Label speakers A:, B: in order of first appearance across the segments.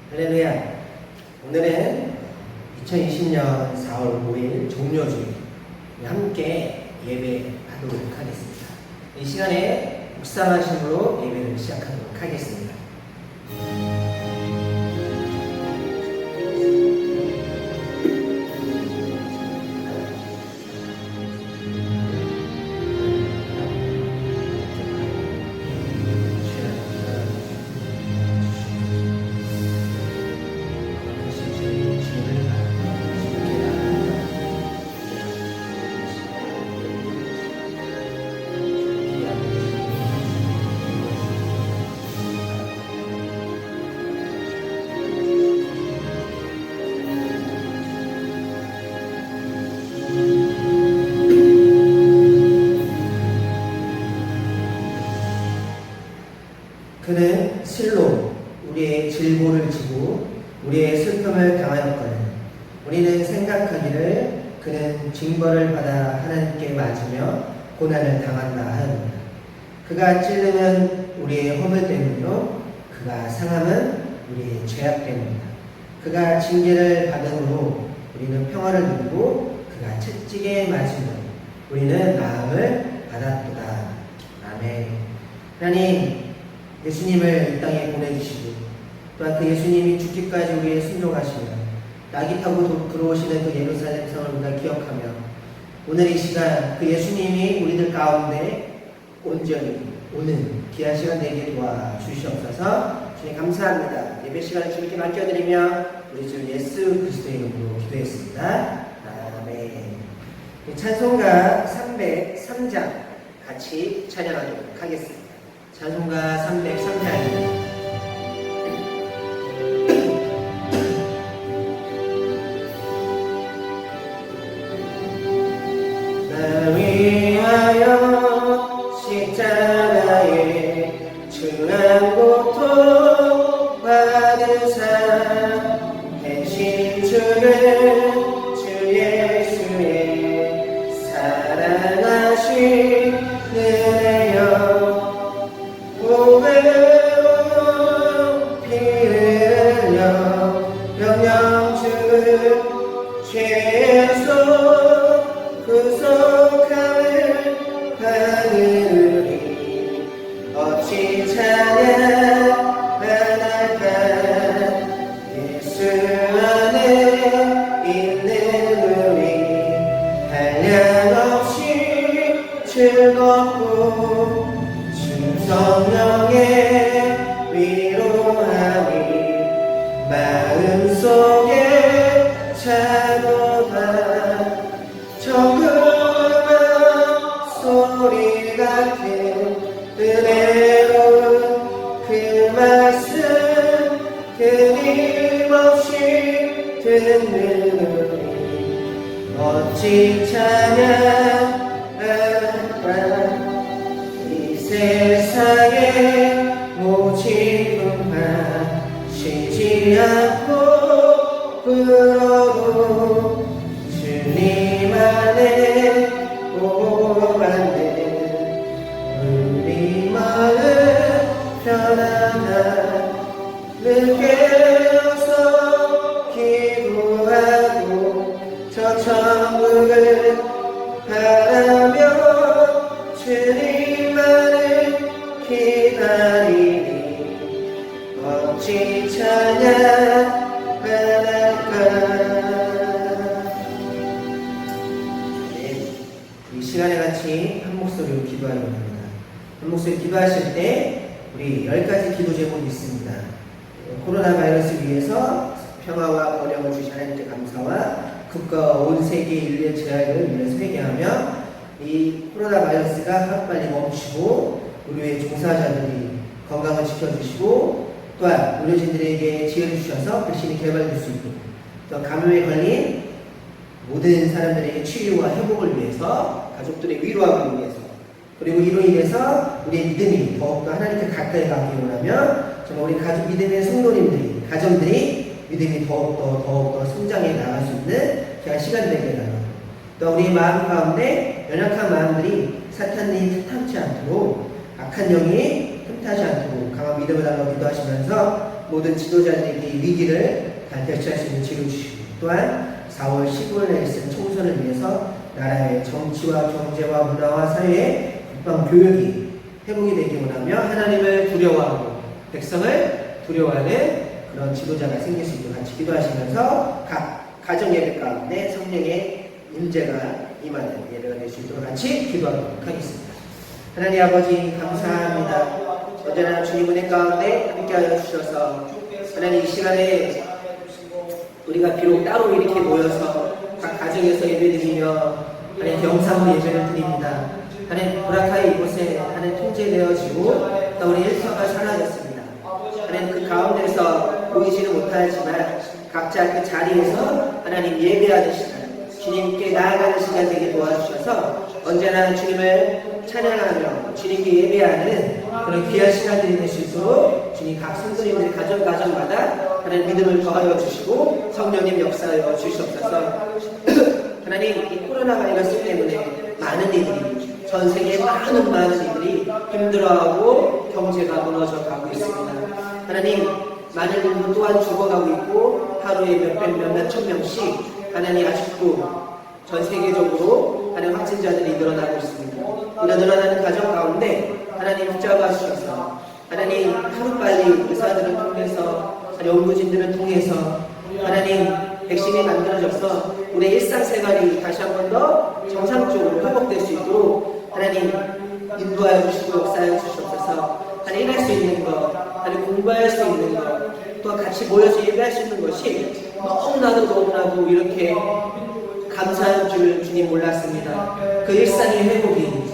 A: 할렐루야. 오늘은 2020년 4월 5일 종료주일 함께 예배하도록 하겠습니다. 이 시간에 묵상하심으로 예배를 시작하도록 하겠습니다. 그는 실로 우리의 질고를 지고 우리의 슬픔을 당하였거늘 우리는 생각하기를 그는 징벌을 받아 하나님께 맞으며 고난을 당한다 하였느니라. 그가 찔림은 우리의 허물 때문이요 그가 상함은 우리의 죄악 때문이다. 그가 징계를 받음으로 우리는 평화를 누리고 그가 채찍에 맞으며 우리는 나음을 받았도다. 아멘. 하나님, 예수님을 이 땅에 보내주시고 또한 그 예수님이 죽기까지 우리의 순종하시며 낙이 타고 들어오시는 그 예루살렘 성을 우리가 기억하며 오늘 이 시간 그 예수님이 우리들 가운데 온전히 오는 귀한 시간 되게 도와주시옵소서. 주님 감사합니다. 예배 시간을 주님께 맡겨드리며 우리 주 예수 그리스도의 이름으로 기도했습니다. 아멘. 찬송가 303장 같이 찬양하도록 하겠습니다. 찬송가 303장입니다. 나 위하여 십자가에 중한 고통 받으사 대신 주는 주 예수의 사랑하신 은혜여 고배로 피를 흘려 명령 주는 죄에서 구속함을 받으리 어찌 찬양할까 예수 안에 있는 우리 한량없이 즐겁고 주 성령의 위로함이 마음속에 차도다. 정금한 소리 같은 은혜로운 그 말씀 끊임없이 듣는 우리 어찌 찬양할까 이 세상에 모질품만 쉬지 않고 불어도 주님 안에 보호받는 우리 마음 편안한 느껴서 기도하고 저 천국을 바라며 주님만을 기다리니 어찌 찬양할까. 이 시간에 같이 한 목소리로 기도하려고 합니다. 한 목소리 기도하실 때 우리 10가지 기도 제목이 있습니다. 코로나 바이러스 위해서 평화와 번영을 주신 하나님께 감사와 국가와 온 세계 인류의 재앙을 위해서 회개하며 이 코로나 바이러스가 하루빨리 멈추고 의료의 종사자들이 건강을 지켜주시고 또한 의료진들에게 지혜를 주셔서 백신이 개발될 수 있고 또 감염에 걸린 모든 사람들에게 치유와 회복을 위해서 가족들의 위로하기 위해서 그리고 이로 인해서 우리의 믿음이 더욱더 하나님께 가까이 가기 원하며 정말 우리 가족 믿음의 성도님들이 가정들이 믿음이 더욱더 성장해 나갈 수 있는 귀한 시간 되게 해달라고 또 우리 마음 가운데 연약한 마음들이 사탄이 탐지 않도록 악한 영이 틈타지 않도록 강한 믿음을 달라고 기도하시면서 모든 지도자들에게 이 위기를 잘 대처할 수 있는 지혜를 주시고, 또한 4월 15일에 있을 총선을 위해서 나라의 정치와 경제와 문화와 사회의 국방 교육이 회복이 되기 원하며 하나님을 두려워하고 백성을 두려워하는 그런 지도자가 생길 수 있도록 같이 기도하시면서 각 가정 예배 가운데 성령의 임재가 임하는 예배가 될 수 있도록 같이 기도하도록 하겠습니다. 하나님 아버지 감사합니다. 언제나 주님 은혜 가운데 함께하여 주셔서 하나님 이 시간에 우리가 비록 따로 이렇게 모여서 각 가정에서 예배드리며 하나님 영상으로 예배를 드립니다. 하나님 보라카이 이곳에 하나님 통제되어지고 또 우리 일터가 사라졌습니다. 하나님 그 가운데서 보이지는 못하지만 각자 그 자리에서 하나님 예배하듯이 주님께 나아가는 시간 되게 도와주셔서 언제나 주님을 찬양하며 주님께 예배하는 그런 귀한 시간들이 될 수 있도록 주님 각 성도님들 가정마다 하나님 믿음을 더하여 주시고 성령님 역사하여 주시옵소서. 하나님 이 코로나 바이러스 때문에 많은 이들이 전 세계의 많은 이들이 힘들어하고 경제가 무너져 가고 있습니다. 하나님 많은 인구 또한 죽어가고 있고 하루에 몇천 명씩 하나님 아직도 전 세계적으로 하나님 확진자들이 늘어나고 있습니다. 이런 늘어나는 가정 가운데 하나님 붙잡아 주셔서 하나님 하루빨리 의사들을 통해서 연구진들을 통해서 하나님 백신이 만들어져서 우리의 일상생활이 다시 한 번 더 정상적으로 회복될 수 있도록 하나님 인도하여 주시고 역사하여 주시옵소서. 하나님 일할 수 있는 것, 하나님 공부할 수 있는 것, 또 같이 모여서 예배할 수 있는 것이 너무나도 이렇게 감사한 줄 주님 몰랐습니다. 그 일상의 회복이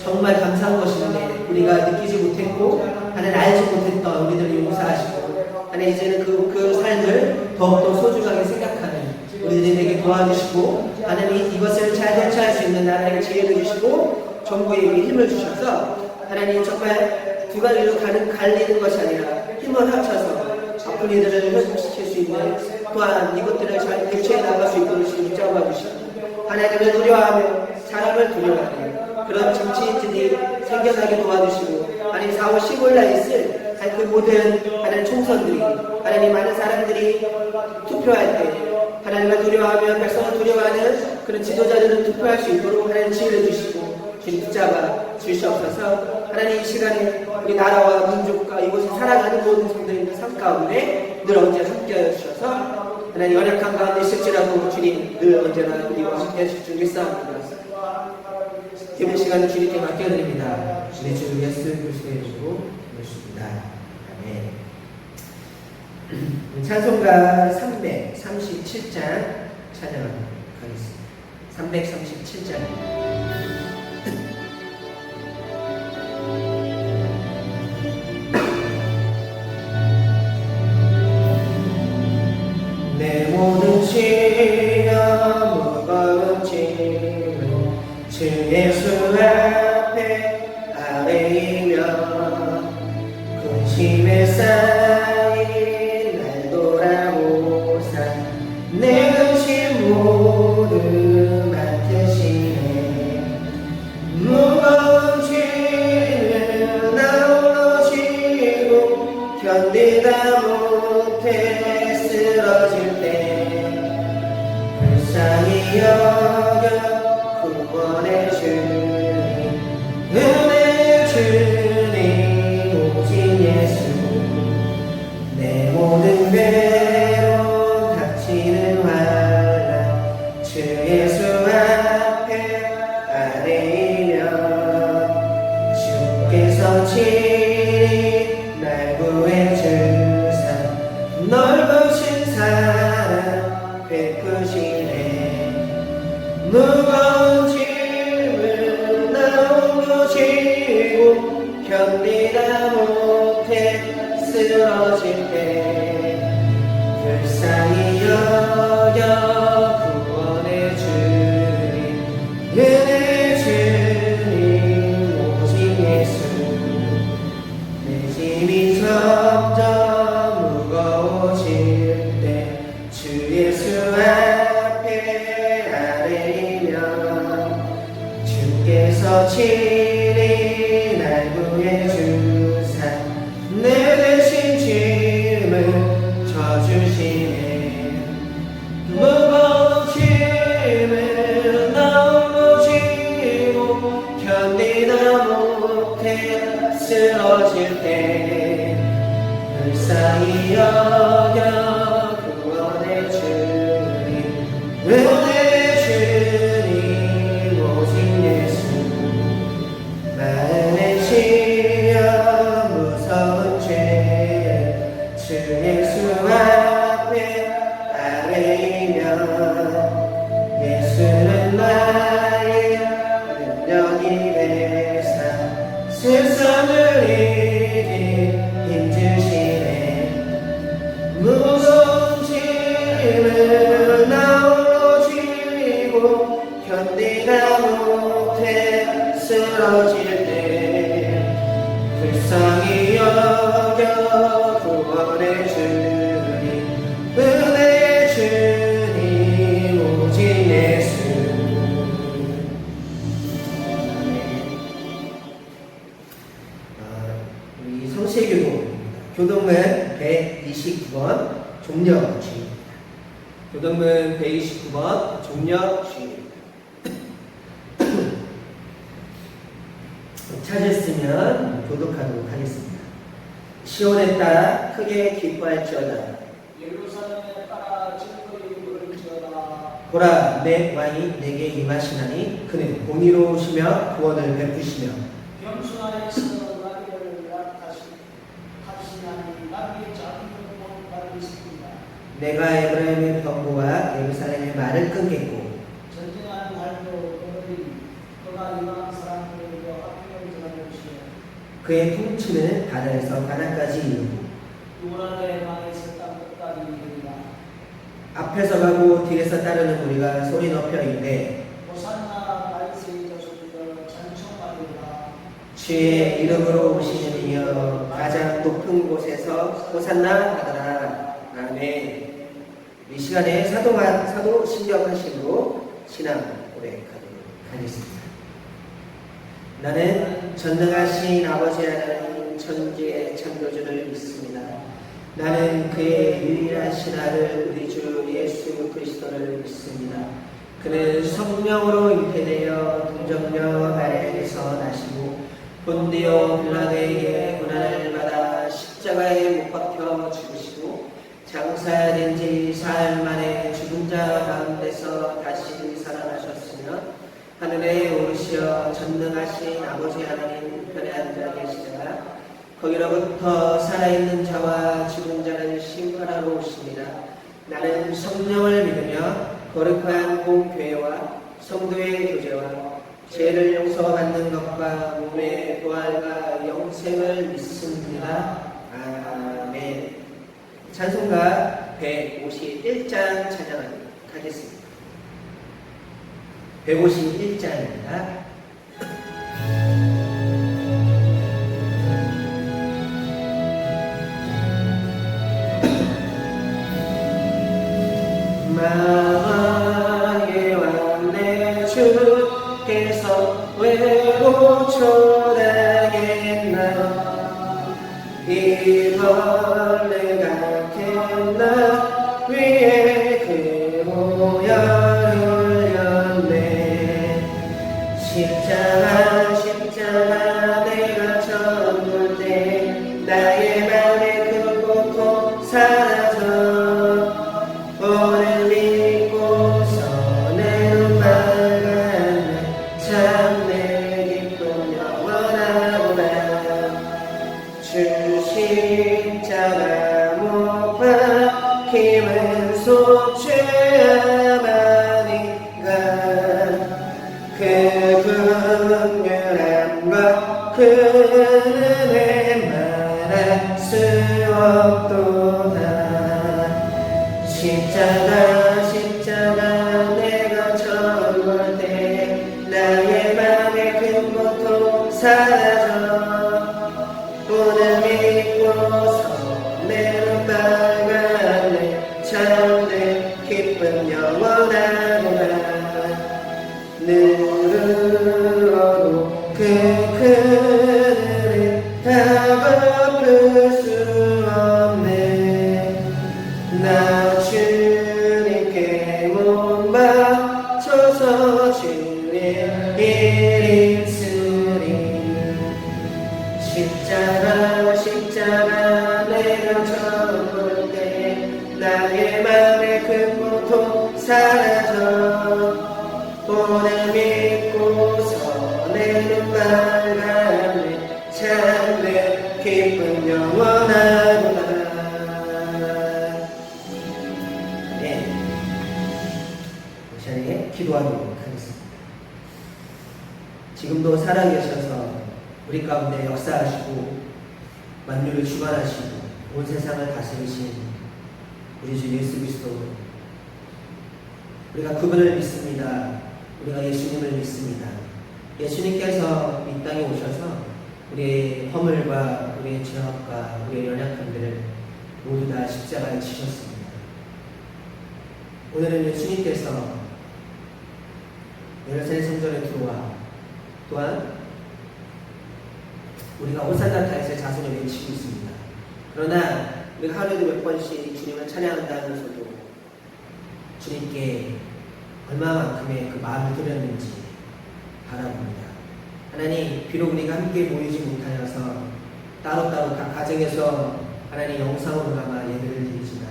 A: 정말 감사한 것인데 우리가 느끼지 못했고 하나님 알지 못했던 우리들을 용서하시고 하나님 이제는 그 삶을 더욱더 소중하게 생각하는 우리들이 되게 도와주시고 하나님 이것을 잘 대처할 수 있는 나라에게 지혜를 주시고 정부에게 힘을 주셔서 하나님 정말 두 가지로 갈리는 것이 아니라 힘을 합쳐서 아픈 이들을 회복시킬 수 있는 또한 이것들을 잘 대처해 나갈 수 있도록 붙잡아 주시고 하나님을 두려워하며 사람을 두려워하는 그런 정치인들이 생겨나게 도와주시고 하나님 4월 15일날 있을 그 모든 하나님 총선들이 하나님 많은 사람들이 투표할 때 하나님을 두려워하며 백성을 두려워하는 그런 지도자들을 투표할 수 있도록 하나님 지혜를 주시고 주님 붙잡아 주시옵소서. 하나님 이 시간에 우리 나라와 민족과 이곳에 살아가는 모든 성도님들 삶 가운데 늘 언제나 함께하여 주셔서 하나님 연약한 가운데 있을지라도 주님 늘 언제나 우리와 함께해 주실 줄 믿사옵니다. 기쁜 시간을 주님께 맡겨드립니다. 우리 주 예수 그리스도의 이름으로 기도했습니다. 아멘. 찬송가 337장 찬양하도록 하겠습니다. 337장 내 모든 시험 무거운 짐은 주 예수 앞에 아뢰이며 근심에 쌓인 날 돌아오사 내 근심 모두 맡으시네. 무거운 짐을 나 홀로 지고 견디다 못해 쓰러질 때 불쌍히 여겨 구원해 주님 은혜 주님 오직 예수 내 모든 괴로움 닥치는 환난 주 예수 앞에 아뢰이며 주께서 친히 날 구해주사 넓으신 사랑 베푸시네. 무거운 짐을 나 홀로 지고 견디다 못해 쓰러질 때 불쌍히 여겨 구원해 주님 은혜 주님 오직 예수 내 짐이 점점 무거워질 때 주 예수 앞에 아뢰이며 주께서 친히 날 구해주사 내 대신 짐을 주시네. 무거운 짐을 나눠지고 견디다 못해 쓰러질 때 불쌍히 여겨 구원해 주님. 은혜 주님 오직 예수. 마음에 치여 무서운 죄 주 예수 앞에 아뢰이며 예수는 나의 능력이 되사 세상을 이기 힘주시네. 무서운 짐을 나홀로 지고 견디다 못해 쓰러질 때 불쌍히 여겨 구원해 주님. 은혜 주님 오직 예수. 우리 성시교동 교동문 129번 종려 주입니다. 교동문 129번 종려 주입니다. 찾았으면 교독하도록 하겠습니다. 시온에 따라 크게 기뻐할지어다.
B: 예루살렘에 따라 질거리 부를지어다.
A: 보라, 내 왕이 내게 임하시나니 그는 공의로우시며 구원을 베푸시며
B: 겸손하여서 나비를 탑시나니 나비의 작은 것 받을 있습니다.
A: 내가 에브라임의 병고와 예루살렘의 말을 끊겠고
B: 전쟁하는 날도 그가 이방한 사람들에게 합병을 전할 것이요
A: 그의 통치는 바다에서 가나까지 이르고
B: 유월의 방에서 땅 끝까지 이르리라.
A: 앞에서 가고 뒤에서 따르는 우리가 소리 높여 이르되
B: 호산나 다윗의 자손이여 찬송하리라.
A: 주의 이름으로 오시는 이여 가장 높은 곳에서 호산나 하더라. 아멘. 이 시간에 사도 신경하심으로 신앙 고백하도록 하겠습니다. 나는 전능하신 아버지 하나님 천지의 창조주를 믿습니다. 나는 그의 유일하신 아들 우리 주 예수 그리스도를 믿습니다. 그는 성령으로 잉태되어 동정녀 마리아에게서 나시고 본디오 빌라도에게 고난을 받아 십자가에 못 박혀 죽으시고 장사된 지 사흘 만에 죽은 자 가운데서 다시 살아나셨으며 하늘에 오르시어 전능하신 아버지 하나님 편에 앉아 계시다가 거기로부터 살아있는 자와 죽은 자를 심판하러 오십니다. 나는 성령을 믿으며 거룩한 공교회와 성도의 교제와 죄를 용서받는 것과 몸의 부활과 영생을 믿습니다. 아멘. 찬송가 151장 찬양하겠습니다. 151장입니다. 마왕의 왕 내 주께서 왜고 초대하겠나. 이 벌레가 캔나 위에 그 모여를 였네. 십자가 내가 져볼 때 나의 맘에 그 고통 사라져. 오늘 믿고서 내 눈 밝았네. 참 내 기쁨 영원하구나. 주 십자가 못 박힘은 속죄하마니가. 그 긍휼함과 그 은혜 말할 수 없도다. 십자가 내가 져볼 때 나의 맘에 큰 고통 사라져. 오늘 믿고서 내 눈 밝았네. 참내 기쁨 영원하구나. 눈으로도 그 큰 은혜 다 갚을 수 없네. 나 나 주님께 못 바쳐서 주의 일 있으리. 십자가 내가 접을 때 나의 맘의 큰 고통 사라져. 오늘 믿고서 내 눈 빨갛네. 참된 기쁨 영원하구나. 네, 이 시간에 기도하도록 하겠습니다. 지금도 살아계셔서 우리 가운데 역사하시고 만유를 주관하시고 온 세상을 다스리신 우리 주 예수 그리스도, 우리가 그분을 믿습니다. 우리가 예수님을 믿습니다. 예수님께서 이 땅에 오셔서 우리의 허물과 우리의 죄악과 우리의 연약함들을 모두 다 십자가에 지셨습니다. 오늘은 예수님께서 예루살렘 성전에 들어와 또한 우리가 호산나 다윗의 자손을 외치고 있습니다. 그러나 우리가 하루에도 몇 번씩 주님을 찬양한다면서도 주님께 얼마만큼의 그 마음을 드렸는지 바라봅니다. 하나님, 비록 우리가 함께 모이지 못하여서 따로따로 각 가정에서 하나님 영상으로 남아 예배를 드리지만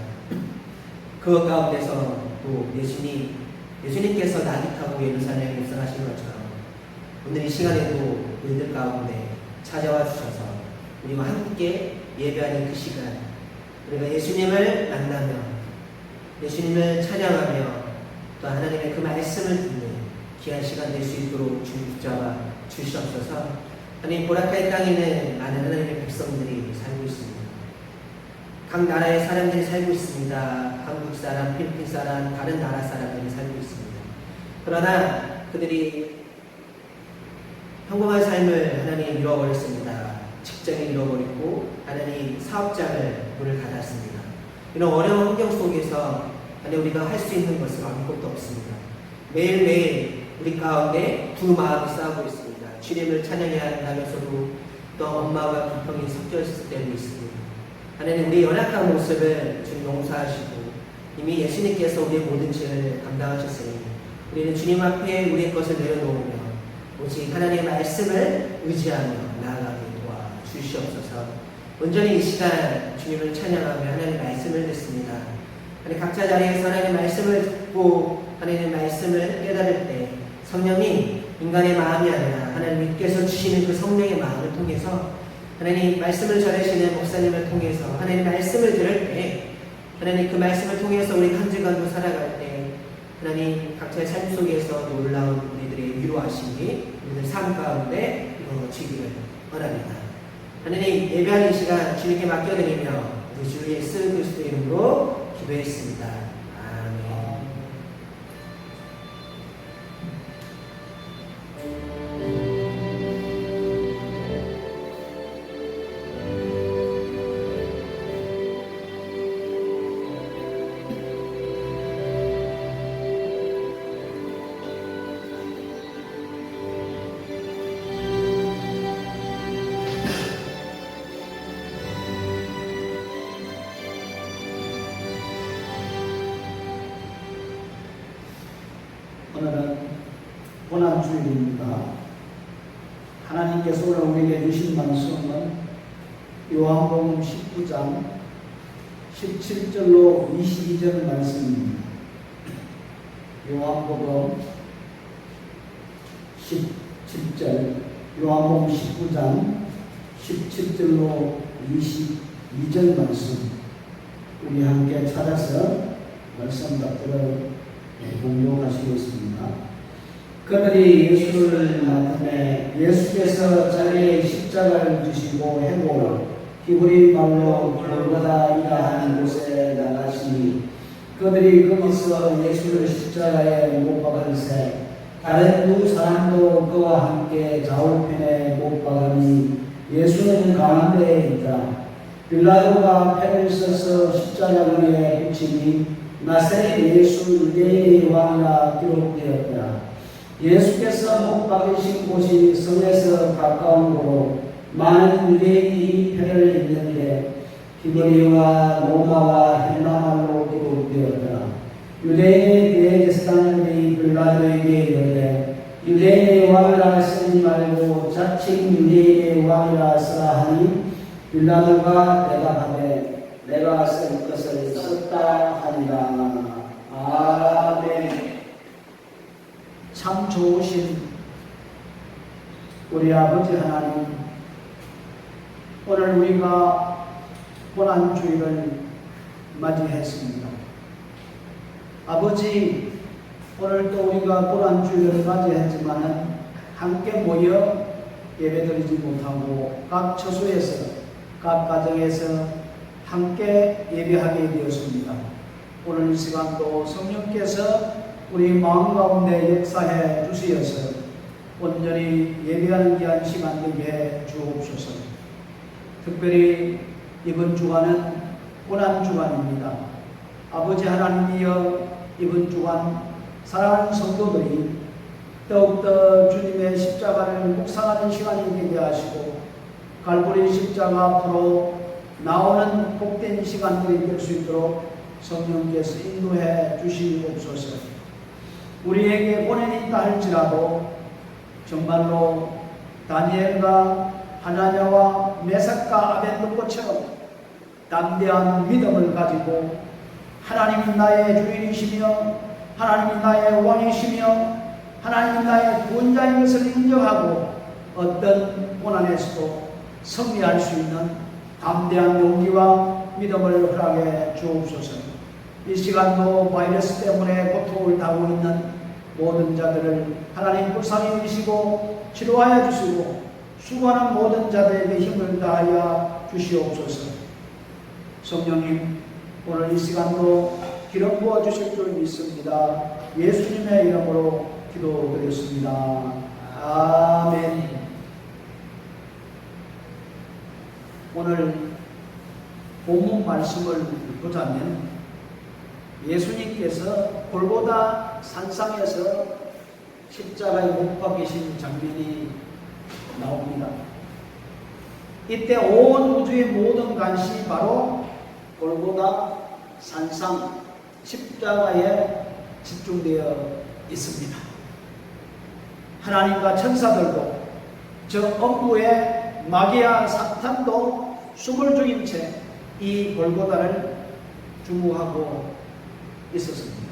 A: 그 가운데서 또 예수님께서 낙이 타고 예루살렘에 입성하신 것처럼 오늘 이 시간에도 우리들 가운데 찾아와 주셔서 우리와 함께 예배하는 그 시간, 우리가 예수님을 만나며 예수님을 찬양하며 또 하나님의 그 말씀을 듣는 귀한 시간 될 수 있도록 주님 붙잡아 주시옵소서. 하나님, 보라카이 땅에는 많은 하나님의 백성들이 살고 있습니다. 각 나라의 사람들이 살고 있습니다. 한국 사람, 필리핀 사람, 다른 나라 사람들이 살고 있습니다. 그러나 그들이 평범한 삶을 하나님 잃어버렸습니다. 직장을 잃어버리고 하나님 사업장을 문을 닫았습니다. 이런 어려운 환경 속에서 하나님 우리가 할 수 있는 것은 아무것도 없습니다. 매일매일 우리 가운데 두 마음이 싸우고 있습니다. 주님을 찬양해야 한다면서도 또 엄마와 불평이 섞여 있을 때도 있습니다. 하나님, 우리 연약한 모습을 주님 용서하시고 이미 예수님께서 우리의 모든 죄를 감당하셨으니 우리는 주님 앞에 우리의 것을 내려놓으며 오직 하나님의 말씀을 의지하며 나아가게 도와주시옵소서. 온전히 이 시간 주님을 찬양하며 하나님의 말씀을 듣습니다. 하나님, 각자 자리에서 하나님의 말씀을 듣고 하나님의 말씀을 깨달을 때 성령님, 인간의 마음이 아니라 하나님께서 주시는 그 성령의 마음을 통해서 하나님 말씀을 전하시는 목사님을 통해서 하나님 말씀을 들을 때 하나님 그 말씀을 통해서 우리 한 주간도 살아갈 때 하나님 각자의 삶 속에서 놀라운 우리들의 위로하심이 우리들 삶 가운데 이루어지기를 원합니다. 하나님, 예배하는 이 시간 주님께 맡겨드리며 우리 주 예수 그리스도의 이름으로 기도했습니다. 아멘.
B: 오늘은 고난주일입니다. 하나님께서 오늘 우리에게 주신 말씀은 요한복음 19장 17절로 22절 말씀입니다. 요한복음 17절, 요한복음 19장 17절로 22절 말씀 우리 함께 찾아서 말씀 받들어 공용하시겠습니다. 그들이 예수를 맡음에 예수께서 자기의 십자가를 주시고 해고 히브리 말로 골고다이라 하는 곳에 나가시니 그들이 거기서 예수를 십자가에 못 박은새 다른 두 사람도 그와 함께 좌우편에 못 박으니 예수는 가운데에 있다. 빌라도가 패를 써서 십자가 위에 붙이니 나사렛 예수 유대인의 왕이라 기록되었다. 예수께서 못 박으신 곳이 성에서 가까운 곳으로 많은 유대인이 표를 했는데 히브리어와 로마와 헬라말로 기록되었더라. 유대인의 대제사장들이 빌라도에게 이르되 유대인의 왕이라 쓰지 말고 자칭 유대인의 왕이라 쓰라 하니 빌라도가 대답하되 내가 쓸 것을 썼다 하니라. 아멘. 참 좋으신 우리 아버지 하나님, 오늘 우리가 고난주일을 맞이했습니다. 아버지, 오늘도 우리가 고난주일을 맞이했지만은 함께 모여 예배드리지 못하고 각 처소에서 각 가정에서 함께 예배하게 되었습니다. 오늘 이 시간도 성령께서 우리 마음 가운데 역사해 주시어서 온전히 예배하는 귀한 시간 되게 해 주옵소서. 특별히 이번 주간은 고난 주간입니다. 아버지 하나님이여, 이번 주간 사랑하는 성도들이 더욱더 주님의 십자가를 묵상하는 시간이 되게 하시고 갈보리 십자가 앞으로 나오는 복된 시간들이 될 수 있도록 성령께서 인도해 주시옵소서. 우리에게 고난이 있다 할지라도 정말로 다니엘과 하나냐와 메삭과 아벤노고처럼 담대한 믿음을 가지고 하나님이 나의 주인이시며 하나님이 나의 왕이시며 하나님이 나의 구원자인 것을 인정하고 어떤 고난에서도 승리할 수 있는 담대한 용기와 믿음을 허락해 주옵소서. 이 시간도 바이러스 때문에 고통을 당하고 있는 모든 자들을 하나님 불쌍히 여기시고 치료하여 주시고 수고하는 모든 자들에게 힘을 다하여 주시옵소서. 성령님, 오늘 이 시간도 기름 부어 주실 줄 믿습니다. 예수님의 이름으로 기도드렸습니다. 아멘. 오늘 본문 말씀을 보자면 예수님께서 골고다 산상에서 십자가에 못 박히신 장면이 나옵니다. 이때 온 우주의 모든 관심이 바로 골고다 산상 십자가에 집중되어 있습니다. 하나님과 천사들도 저 엄부의 마귀와 사탄도 숨을 죽인 채 이 골고다를 주무하고 있었습니다.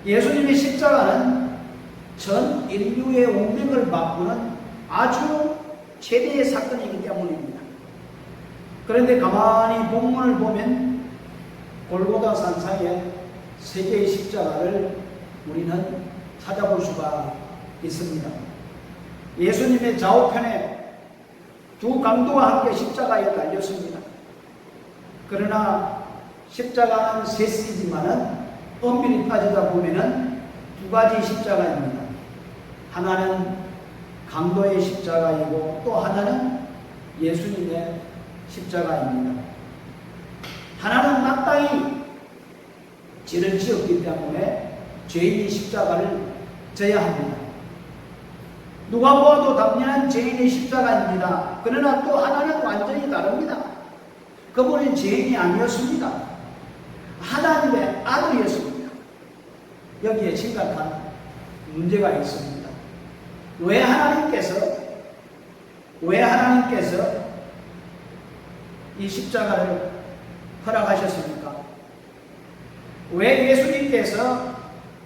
B: 예수님의 십자가는 전 인류의 운명을 바꾸는 아주 최대의 사건이기 때문입니다. 그런데 가만히 본문을 보면 골고다 산상에 세 개의 십자가를 우리는 찾아볼 수가 있습니다. 예수님의 좌우편에 두 강도와 함께 십자가에 달렸습니다. 그러나 십자가는 셋이지만은 엄밀히 따지다 보면은 두 가지 십자가입니다. 하나는 강도의 십자가이고 또 하나는 예수님의 십자가입니다. 하나는 마땅히 죄를 지었기 때문에 죄인이 십자가를 져야 합니다. 누가 보아도 당연한 죄인의 십자가입니다. 그러나 또 하나는 완전히 다릅니다. 그분은 죄인이 아니었습니다. 하나님의 아들이었습니다. 여기에 심각한 문제가 있습니다. 왜 하나님께서 이 십자가를 허락하셨습니까? 왜 예수님께서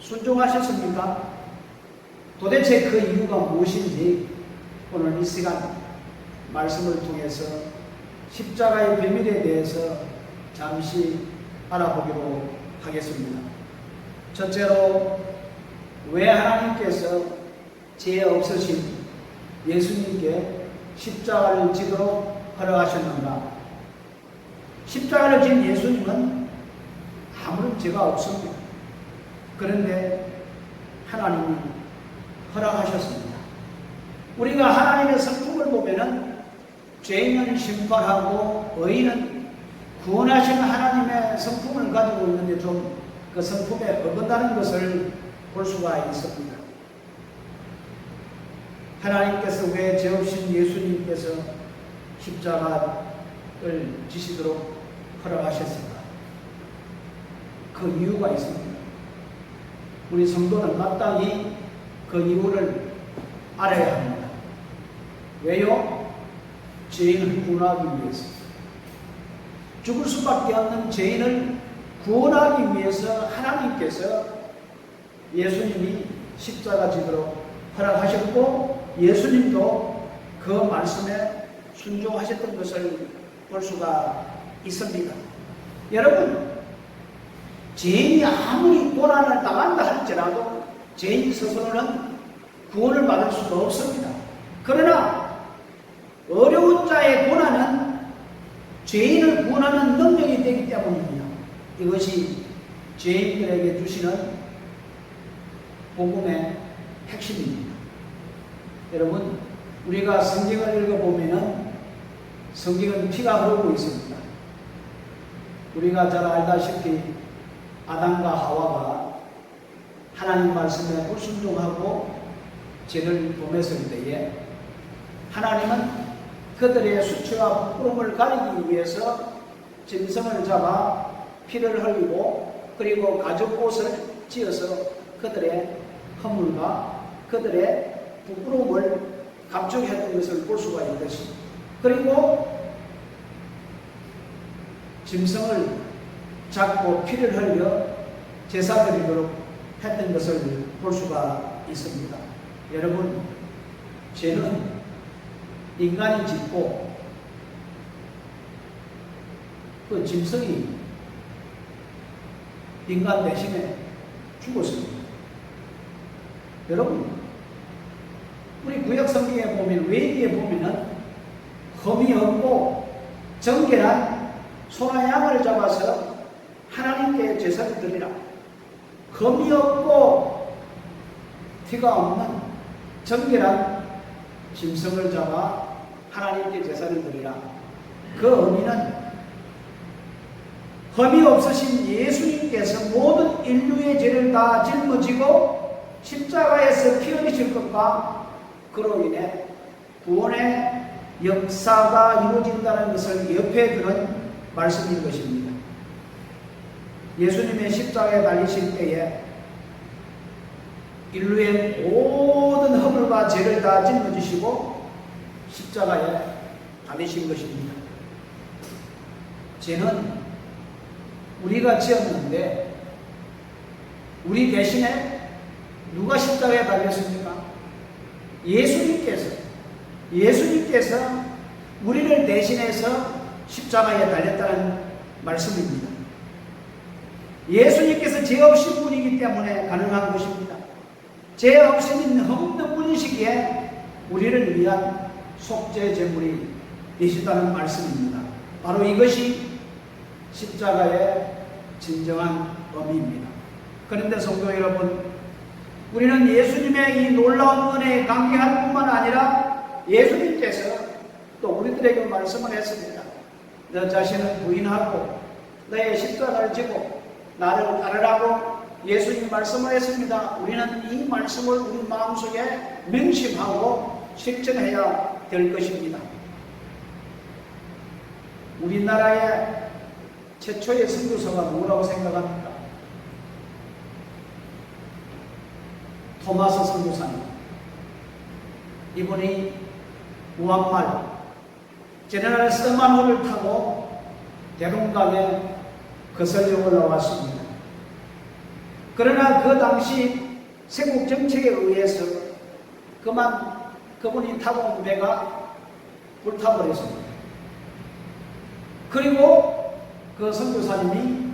B: 순종하셨습니까? 도대체 그 이유가 무엇인지 오늘 이 시간 말씀을 통해서 십자가의 비밀에 대해서 잠시 알아보기로 하겠습니다. 첫째로, 왜 하나님께서 죄 없으신 예수님께 십자가를 지도록 허락하셨는가? 십자가를 진 예수님은 아무런 죄가 없습니다. 그런데 하나님이 허락하셨습니다. 우리가 하나님의 성품을 보면은 죄인은 심판하고 의인은 구원하시는 하나님의 성품을 가지고 있는데 좀 그 성품에 어긋나는 것을 볼 수가 있습니다. 하나님께서 왜 죄 없인 예수님께서 십자가 지시도록 허락하셨을까? 그 이유가 있습니다. 우리 성도는 마땅히 그 이유를 알아야 합니다. 왜요? 죄인을 구원하기 위해서. 죽을 수밖에 없는 죄인을 구원하기 위해서 하나님께서 예수님이 십자가 지도록 허락하셨고, 예수님도 그 말씀에 순종하셨던 것을 볼 수가 있습니다. 여러분, 죄인이 아무리 고난을 당한다 할지라도 죄인 스스로는 구원을 받을 수가 없습니다. 그러나 어려운 자의 고난은 죄인을 구원하는 능력이 되기 때문입니다. 이것이 죄인들에게 주시는 복음의 핵심입니다. 여러분, 우리가 성경을 읽어보면 성경은 피가 흐르고 있습니다. 우리가 잘 알다시피 아담과 하와가 하나님 말씀에 불순종하고 죄를 범했을 때에 하나님은 그들의 수치와 부끄러움을 가리기 위해서 짐승을 잡아 피를 흘리고 그리고 가죽 옷을 지어서 그들의 허물과 그들의 부끄러움을 감추게 했던 것을 볼 수가 있겠습니다. 그리고 짐승을 잡고 피를 흘려 제사 드리도록 했던 것을 볼 수가 있습니다. 여러분, 죄는 인간이 짓고 그 짐승이 인간 대신에 죽었습니다. 여러분, 우리 구약 성경에 보면, 레위기에 보면은 흠이 없고 정결한 소나 양을 잡아서 하나님께 제사를 드리라. 흠이 없고 티가 없는 정결한 짐승을 잡아 하나님께 제사를 드리라. 그 의미는 흠이 없으신 예수님께서 모든 인류의 죄를 다 짊어지고 십자가에서 피 흘리실 것과 그로 인해 구원의 역사가 이루어진다는 것을 옆에 두는 말씀인 것입니다. 예수님의 십자가에 달리실 때에 인류의 모든 허물과 죄를 다 짊어지시고 십자가에 달리신 것입니다. 죄는 우리가 지었는데 우리 대신에 누가 십자가에 달렸습니까? 예수님께서 우리를 대신해서 십자가에 달렸다는 말씀입니다. 예수님께서 죄 없신 분이기 때문에 가능한 것입니다. 죄 없으신 없는 분이시기에 우리를 위한 속죄 제물이 되시다는 말씀입니다. 바로 이것이 십자가의 진정한 의미입니다. 그런데 성도 여러분, 우리는 예수님의 이 놀라운 은혜에 감격할 뿐만 아니라 예수님께서 또 우리들에게 말씀을 했습니다. 너 자신을 부인하고 너의 십자가를 지고 나를 따르라고 예수님이 말씀을 했습니다. 우리는 이 말씀을 우리 마음속에 명심하고 실천해야 될 것입니다. 우리나라의 최초의 선교사가 누구라고 생각합니까? 토마스 선교사님. 이분이 무함말 제네럴 서만호를 타고 대동강에 거슬려 올라왔습니다. 그러나 그 당시 세국 정책에 의해서 그분이 타고 온 배가 불타버렸습니다. 그리고 그 선교사님이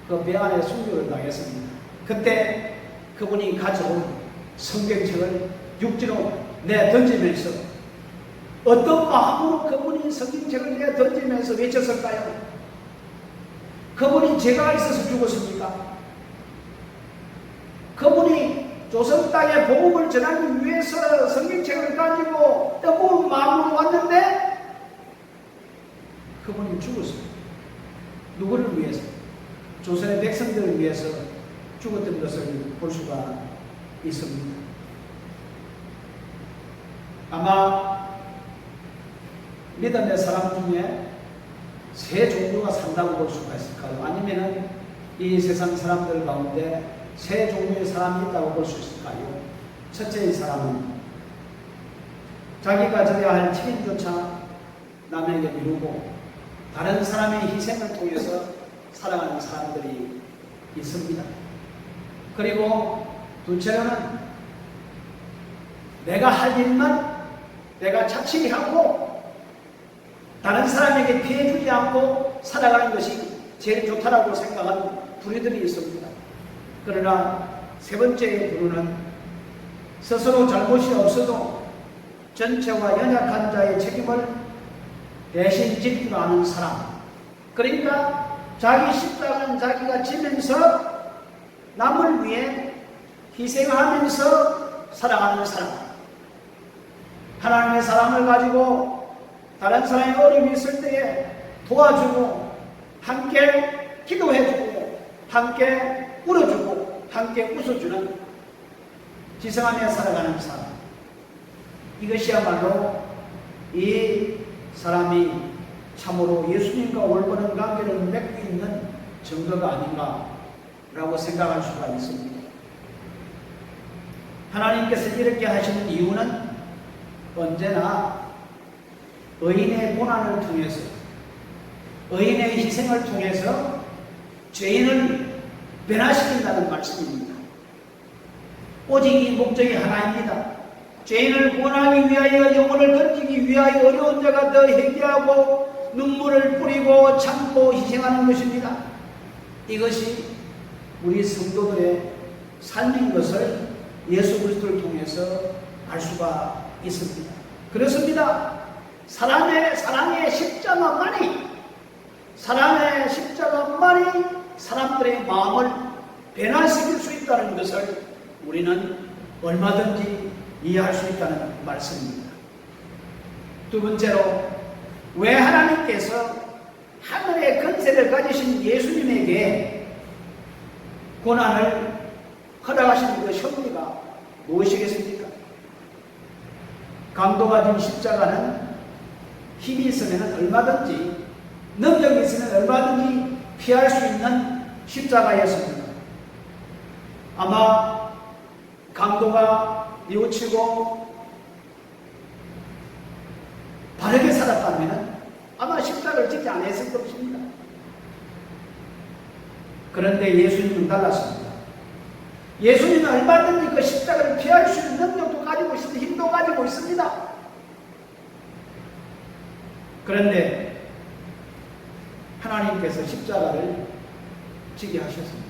B: 그 배 안에 순교를 당했습니다. 그때 그분이 가져온 성경책을 육지로 내던지면서 어떤 마음으로 그분이 성경책을 내던지면서 외쳤을까요? 그분이 죄가 있어서 죽었습니까? 그분이 조선 땅에 복음을 전하기 위해서 성경책을 가지고 뜨거운 마음으로 왔는데 그분이 죽었습니다. 누구를 위해서? 조선의 백성들을 위해서 죽었던 것을 볼 수가 있습니다. 아마 믿음의 사람 중에 세 종류가 산다고 볼 수가 있을까요? 아니면은 이 세상 사람들 가운데 세 종류의 사람이 있다고 볼 수 있을까요? 첫째의 사람은 자기가 져야 할 책임조차 남에게 미루고 다른 사람의 희생을 통해서 살아가는 사람들이 있습니다. 그리고 둘째로는 내가 할 일만 내가 착실히 하고 다른 사람에게 피해 주지 않고 살아가는 것이 제일 좋다라고 생각하는 부류들이 있습니다. 그러나 세 번째의 부류는 스스로 잘못이 없어도 전체와 연약한 자의 책임을 대신 지기로 하는 사람, 그러니까 자기 십자가는 자기가 지면서 남을 위해 희생하면서 살아가는 사람, 하나님의 사랑을 가지고 다른 사람의 어려움이 있을 때에 도와주고 함께 기도해주고 함께 울어주고 함께 웃어주는 지성하며 살아가는 사람, 이것이야말로 이 사람이 참으로 예수님과 올바른 관계를 맺고 있는 증거가 아닌가라고 생각할 수가 있습니다. 하나님께서 이렇게 하시는 이유는 언제나 의인의 고난을 통해서, 의인의 희생을 통해서 죄인을 변화시킨다는 말씀입니다. 오직 이 목적이 하나입니다. 죄인을 구원하기 위하여, 영혼을 건지기 위하여 어려운 자가 더 회개하고 눈물을 뿌리고 참고 희생하는 것입니다. 이것이 우리 성도들의 삶인 것을 예수 그리스도를 통해서 알 수가 있습니다. 그렇습니다. 사랑의 십자가만이 사람들의 마음을 변화시킬 수 있다는 것을 우리는 얼마든지 이해할 수 있다는 말씀입니다. 두 번째로, 왜 하나님께서 하늘의 권세를 가지신 예수님에게 고난을 허락하시는 그 현리가 무엇이겠습니까? 강도가 진 십자가는 힘이 있으면 얼마든지, 능력이 있으면 얼마든지 피할 수 있는 십자가였습니다. 아마 강도가 뉘우치고 바르게 살았다면 아마 십자가를 짓지 않았을 것입니다. 그런데 예수님은 달랐습니다. 예수님은 얼마든지 그 십자가를 피할 수 있는 능력도 가지고 있습니다. 힘도 가지고 있습니다. 그런데 하나님께서 십자가를 지게 하셨습니다.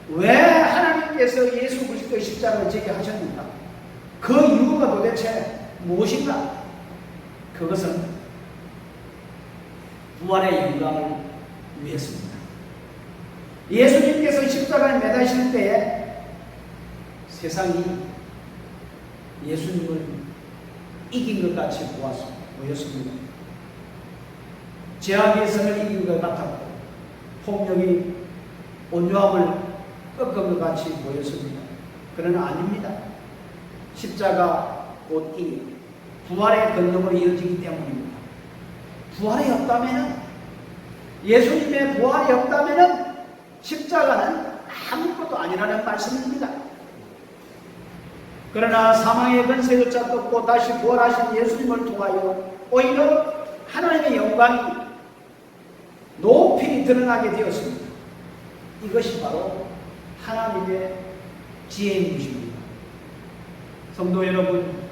B: 왜 하나님께서 예수 그리스도의 십자가를 지게 하셨는가? 그 이유가 도대체 무엇인가? 그것은 부활의 영광을 위해서입니다. 예수님께서 십자가에 매다실 때에 세상이 예수님을 이긴 것 같이 보였습니다. 죄악의 성을 이긴 것 같았고 폭력이 온유함을 꺾은 것 같이 보였습니다. 그러나 아닙니다. 십자가 곧 이 부활의 건너으로 이어지기 때문입니다. 부활이 없다면, 예수님의 부활이 없다면 십자가는 아무것도 아니라는 말씀입니다. 그러나 사망의 권세조차 꺾고 다시 부활하신 예수님을 통하여 오히려 하나님의 영광이 높이 드러나게 되었습니다. 이것이 바로 하나님의 지혜인 것입니다. 성도 여러분,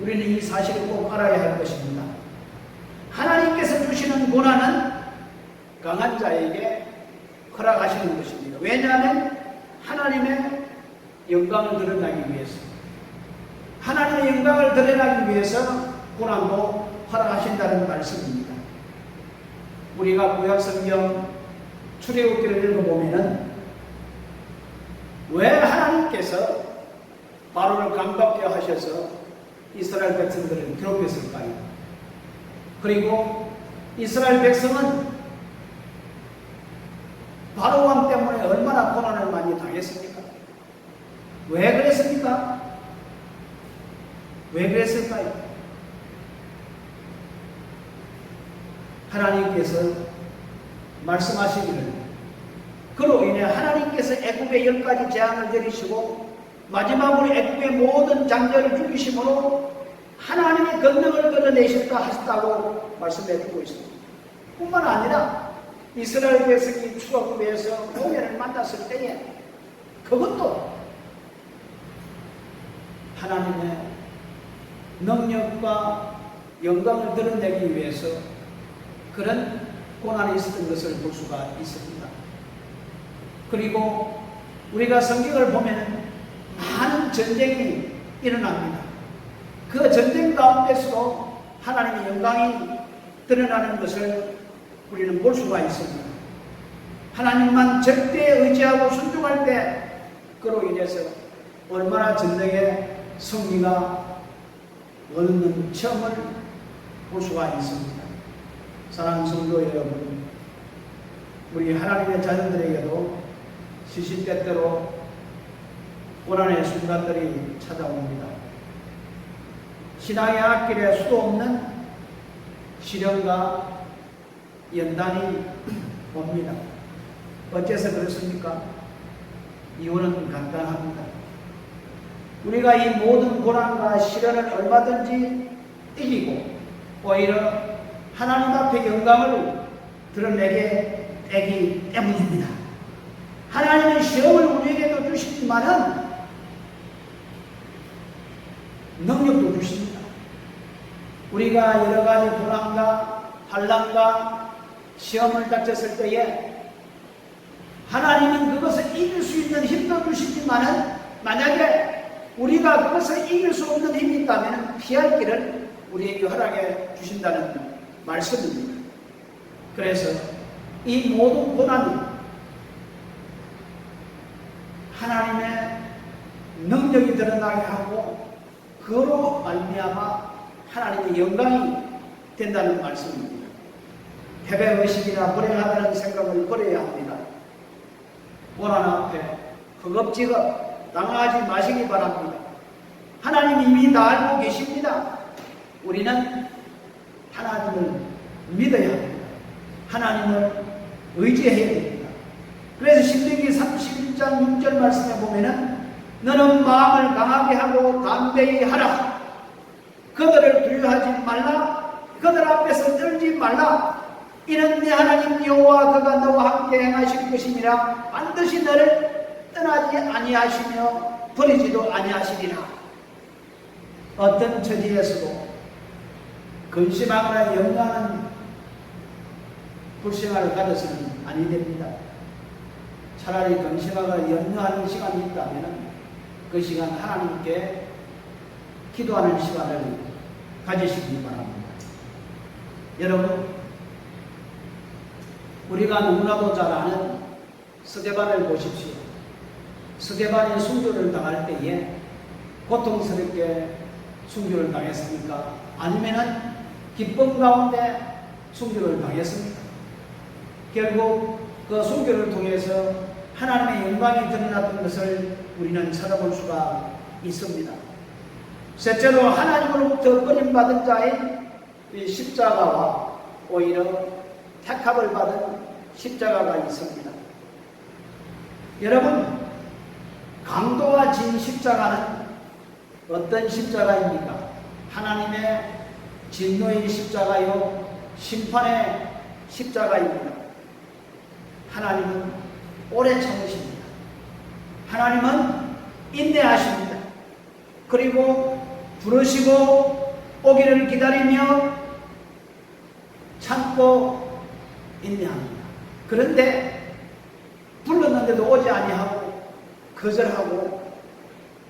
B: 우리는 이 사실을 꼭 알아야 할 것입니다. 하나님께서 주시는 고난은 강한 자에게 허락하시는 것입니다. 왜냐하면 하나님의 영광을 드러나기 위해서, 하나님의 영광을 드러나기 위해서 고난도 허락하신다는 말씀입니다. 우리가 구약성경 출애굽기를 읽어보면은 왜 하나님께서 바로를 감독케 하셔서 이스라엘 백성들을 괴롭혔을까요? 그리고 이스라엘 백성은 바로 왕 때문에 얼마나 고난을 많이 당했습니까? 왜 그랬습니까? 왜 그랬을까요? 하나님께서 말씀하시기를 그로 인해 하나님께서 애굽의 10가지 재앙을 내리시고 마지막으로 애굽의 모든 장자를 죽이심으로 하나님의 권능을 끌어내셨다 하셨다고 말씀해주고 있습니다. 뿐만 아니라 이스라엘 백성이 출애굽에서 모세를 만났을 때에 그것도 하나님의 능력과 영광을 드러내기 위해서 그런 고난이 있었던 것을 볼 수가 있습니다. 그리고 우리가 성경을 보면 많은 전쟁이 일어납니다. 그 전쟁 가운데서도 하나님의 영광이 드러나는 것을 우리는 볼 수가 있습니다. 하나님만 절대 의지하고 순종할 때 그로 인해서 얼마나 전쟁의 승리가 얻는 체험을 볼 수가 있습니다. 사랑하는 성도 여러분, 우리 하나님의 자녀들에게도 시시때때로 고난의 순간들이 찾아옵니다. 신앙의 앞길에 수도 없는 시련과 연단이 옵니다. 어째서 그렇습니까? 이유는 간단합니다. 우리가 이 모든 고난과 시련을 얼마든지 이기고 오히려 하나님 앞에 영광을 드러내게 되기 때문입니다. 하나님은 시험을 우리에게도 주시지만은 능력도 주십니다. 우리가 여러 가지 고난과 환난과 시험을 닥쳤을 때에 하나님은 그것을 이길 수 있는 힘도 주시지만은 만약에 우리가 그것을 이길 수 없는 힘이 있다면 피할 길을 우리에게 허락해 주신다는 말씀입니다. 그래서 이 모든 고난이 하나님의 능력이 드러나게 하고 그로 말미암아 하나님의 영광이 된다는 말씀입니다. 패배의식이나 불행하다는 생각을 버려야 합니다. 고난 앞에 허겁지겁 당하지 마시기 바랍니다. 하나님이 이미 다 알고 계십니다. 우리는 하나님을 믿어야 합니다. 하나님을 의지해야 됩니다. 그래서 신명기 31장 6절 말씀에 보면은 너는 마음을 강하게 하고 담대히 하라. 그들을 두려워하지 말라. 그들 앞에서 떨지 말라. 이는 네 하나님 여호와 그가 너와 함께 행하실 것이니라. 반드시 너를 떠나지 아니하시며 버리지도 아니하시리라. 어떤 처지에서도 근심하거나 염려하는 불생활을 가져서는 아니 됩니다. 차라리 근심하거나 염려하는 시간이 있다면 그 시간 하나님께 기도하는 시간을 가지시기 바랍니다. 여러분, 우리가 너무나도 잘 아는 스데반을 보십시오. 스데반이 순교를 당할 때에 고통스럽게 순교를 당했습니까? 아니면은 기쁨 가운데 순교를 당했습니까? 결국 그 순교를 통해서 하나님의 영광이 드러났던 것을 우리는 찾아볼 수가 있습니다. 셋째로 하나님으로부터 버림받은 자의 이 십자가와 오히려 택함을 받은 십자가가 있습니다. 여러분, 강도가 진 십자가는 어떤 십자가입니까? 하나님의 진노의 십자가요, 심판의 십자가입니다. 하나님은 오래 참으십니다. 하나님은 인내하십니다. 그리고 부르시고 오기를 기다리며 참고 인내합니다. 그런데 불렀는데도 오지 아니하고 거절하고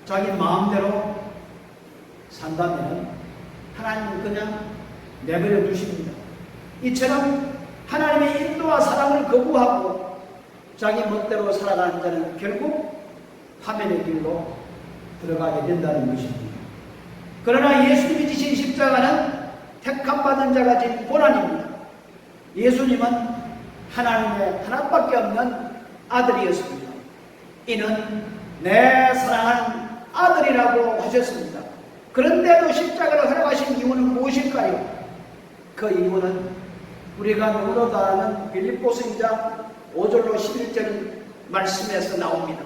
B: 자기 마음대로 산다면 하나님은 그냥 내버려 두십니다. 이처럼 하나님의 인도와 사랑을 거부하고 자기 멋대로 살아가는 자는 결국 파멸의 길로 들어가게 된다는 것입니다. 그러나 예수님이 지신 십자가는 택함받은 자가 진 고난입니다. 예수님은 하나님의 하나밖에 없는 아들이었습니다. 이는 내 사랑하는 아들이라고 하셨습니다. 그런데도 십자가를 허락하신 이유는 무엇일까요? 그 이유는 우리가 너무나도 아는 빌립보서 2장 5절로 11절 말씀에서 나옵니다.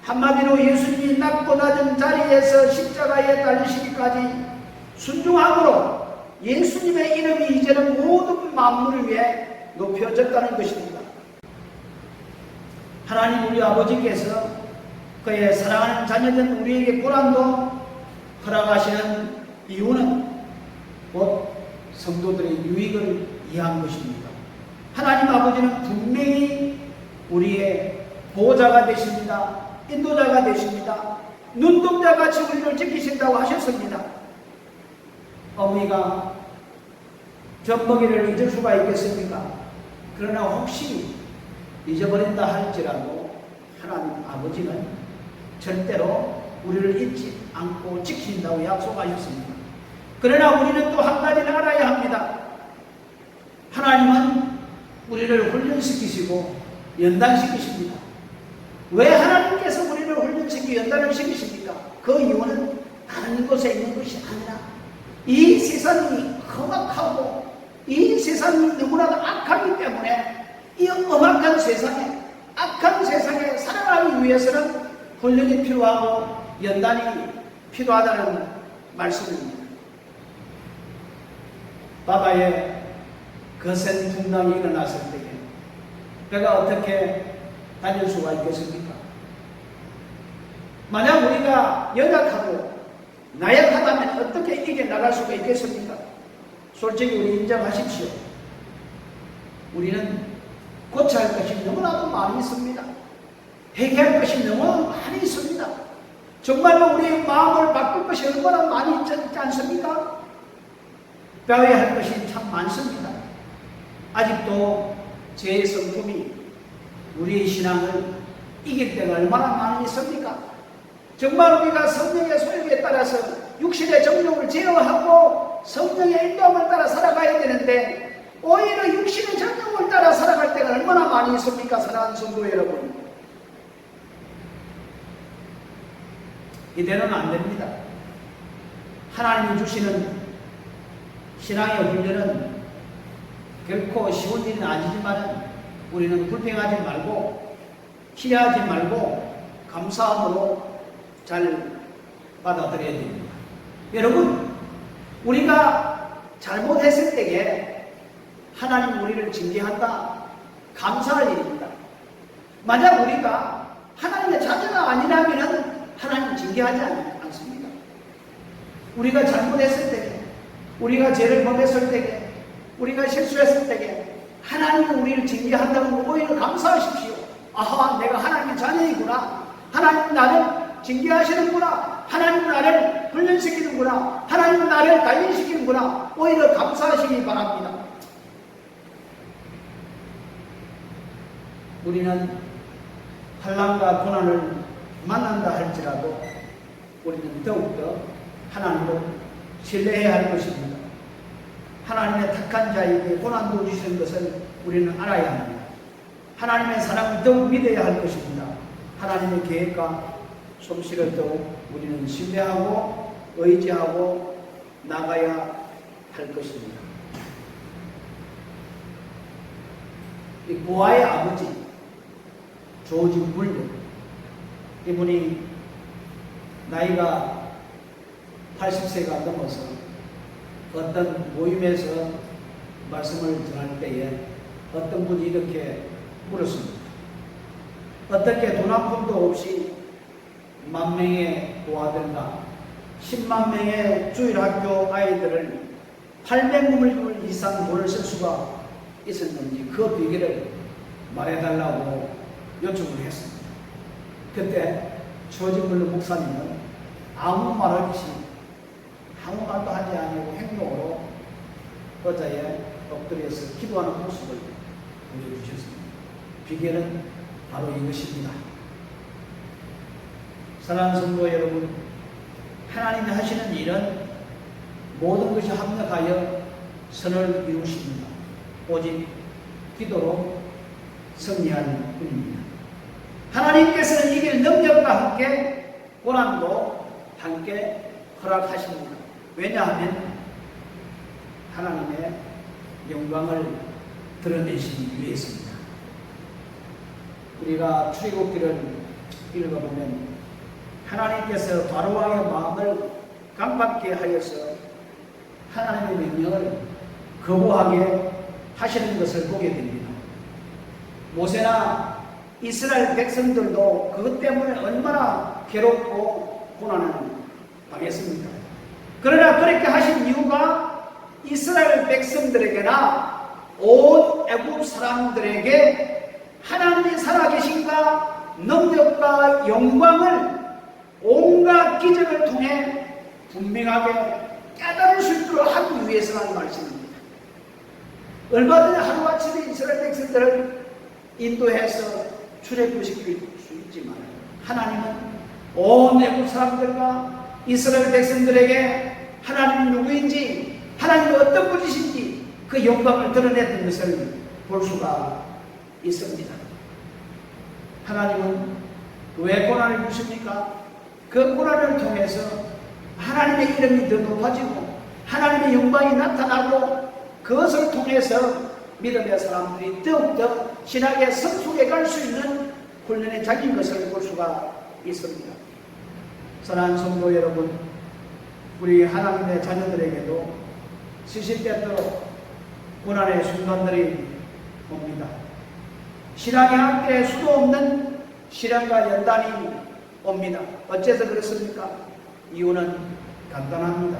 B: 한마디로 예수님이 낮고 낮은 자리에서 십자가에 달리시기까지 순종함으로 예수님의 이름이 이제는 모든 만물을 위해 높여졌다는 것입니다. 하나님 우리 아버지께서 그의 사랑하는 자녀된 우리에게 고난도 허락하시는 이유는 곧 성도들의 유익을 위한 것입니다. 하나님 아버지는 분명히 우리의 보호자가 되십니다. 인도자가 되십니다. 눈동자같이 우리를 지키신다고 하셨습니다. 어머니가 젖먹이를 잊을 수가 있겠습니까? 그러나 혹시 잊어버린다 할지라도 하나님 아버지는 절대로 우리를 잊지 않고 지킨다고 약속하셨습니다. 그러나 우리는 또 한 가지를 알아야 합니다. 하나님은 우리를 훈련시키시고 연단시키십니다. 왜 하나님께서 우리를 훈련시키고 연단을 시키십니까? 그 이유는 다른 곳에 있는 것이 아니라 이 세상이 험악하고 이 세상이 너무나도 악하기 때문에 이 험악한 세상에 악한 세상에 살아가기 위해서는 훈련이 필요하고 연단이 필요하다는 말씀입니다. 바다에 거센 풍랑이 일어났을 때에 배가 어떻게 다닐 수가 있겠습니까? 만약 우리가 연약하고 나약하다면 어떻게 이겨나갈 수가 있겠습니까? 솔직히 우리 인정하십시오. 우리는 고쳐야 할 것이 너무나도 많이 있습니다. 회개할 것이 너무 많이 있습니다. 정말로 우리의 마음을 바꿀 것이 얼마나 많이 있지 않습니까? 배워야 할 것이 참 많습니다. 아직도 죄의 성품이 우리의 신앙을 이길 때가 얼마나 많이 있습니까? 정말 우리가 성령의 소욕에 따라서 육신의 정욕을 제어하고 성령의 인도함을 따라 살아가야 되는데 오히려 육신의 정욕을 따라 살아갈 때가 얼마나 많이 있습니까? 사랑하는 성도 여러분, 이대로는 안 됩니다. 하나님이 주시는 신앙의 훈련은 결코 쉬운 일은 아니지만 우리는 불평하지 말고 피하지 말고 감사함으로 잘 받아들여야 됩니다. 여러분, 우리가 잘못했을 때에 하나님 우리를 징계한다, 감사할 일입니다. 만약 우리가 하나님의 자녀가 아니라면 하나님 징계하지 않습니다. 우리가 잘못했을 때에, 우리가 죄를 범했을 때에, 우리가 실수했을 때에 하나님은 우리를 징계한다고 오히려 감사하십시오. 아하, 내가 하나님의 자녀이구나. 하나님은 나를 징계하시는구나. 하나님은 나를 훈련시키는구나. 하나님은 나를 단련시키는구나. 오히려 감사하시기 바랍니다. 우리는 환난과 고난을 만난다 할지라도 우리는 더욱더 하나님을 신뢰해야 할 것입니다. 하나님의 택한 자에게 고난도 주시는 것을 우리는 알아야 합니다. 하나님의 사랑을 더욱 믿어야 할 것입니다. 하나님의 계획과 솜씨를 더욱 우리는 신뢰하고 의지하고 나가야 할 것입니다. 이 보아의 아버지 조지 물러, 이분이 나이가 80세가 넘어서 어떤 모임에서 말씀을 전할 때에 어떤 분이 이렇게 물었습니다. 어떻게 돈 한 푼도 없이 10,000명의 보아들과 10만 명의 주일학교 아이들을 800물 이상 돈을 쓸 수가 있었는지 그 비결을 말해달라고 요청을 했습니다. 그때 조지 물러 목사님은 아무 말 없이 아무 말도 하지 않고 행동으로 의자에 엎드려서 기도하는 모습을 보여주셨습니다. 비결은 바로 이것입니다. 사랑하는 성도 여러분, 하나님이 하시는 일은 모든 것이 합력하여 선을 이루십니다. 오직 기도로 승리하는 뿐입니다. 하나님께서는 이길 능력과 함께 고난도 함께 허락하십니다. 왜냐하면 하나님의 영광을 드러내시기 위해서입니다. 우리가 출애굽기를 읽어보면 하나님께서 바로왕의 마음을 강박케 하여서 하나님의 명령을 거부하게 하시는 것을 보게 됩니다. 모세나 이스라엘 백성들도 그것 때문에 얼마나 괴롭고 고난을 당했습니까? 그러나 그렇게 하신 이유가 이스라엘 백성들에게나 온 애국 사람들에게 하나님이 살아계신가 능력과 영광을 온갖 기적을 통해 분명하게 깨달을 수 있도록 하기 위해서라는 말씀입니다. 얼마든지 하루아침에 이스라엘 백성들을 인도해서 출애굽시킬 수 있지만 하나님은 온 애국 사람들과 이스라엘 백성들에게 하나님이 누구인지 하나님이 어떤 분이신지 그 영광을 드러냈던 것을 볼 수가 있습니다. 하나님은 왜 고난을 주십니까? 그 고난을 통해서 하나님의 이름이 더 높아지고 하나님의 영광이 나타나고 그것을 통해서 믿음의 사람들이 더욱더 신학에 성숙해 갈 수 있는 훈련의 장인 것을 볼 수가 있습니다. 사랑하는 성도 여러분, 우리 하나님의 자녀들에게도 시시때때로 고난의 순간들이 옵니다. 신앙의 함께 수도 없는 시련과 연단이 옵니다. 어째서 그렇습니까? 이유는 간단합니다.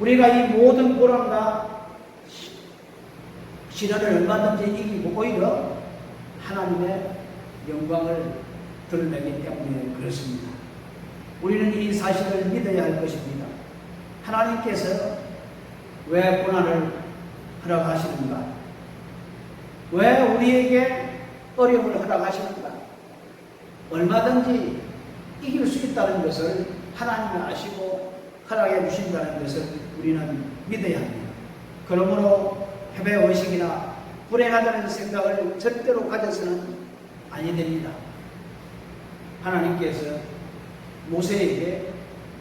B: 우리가 이 모든 고난과 시련을 얼마든지 이기고 오히려 하나님의 영광을 드러내기 때문에 그렇습니다. 우리는 이 사실을 믿어야 할 것입니다. 하나님께서 왜 고난을 허락하시는가? 왜 우리에게 어려움을 허락하시는가? 얼마든지 이길 수 있다는 것을 하나님이 아시고 허락해 주신다는 것을 우리는 믿어야 합니다. 그러므로 패배의식이나 불행하다는 생각을 절대로 가져서는 아니 됩니다. 하나님께서 모세에게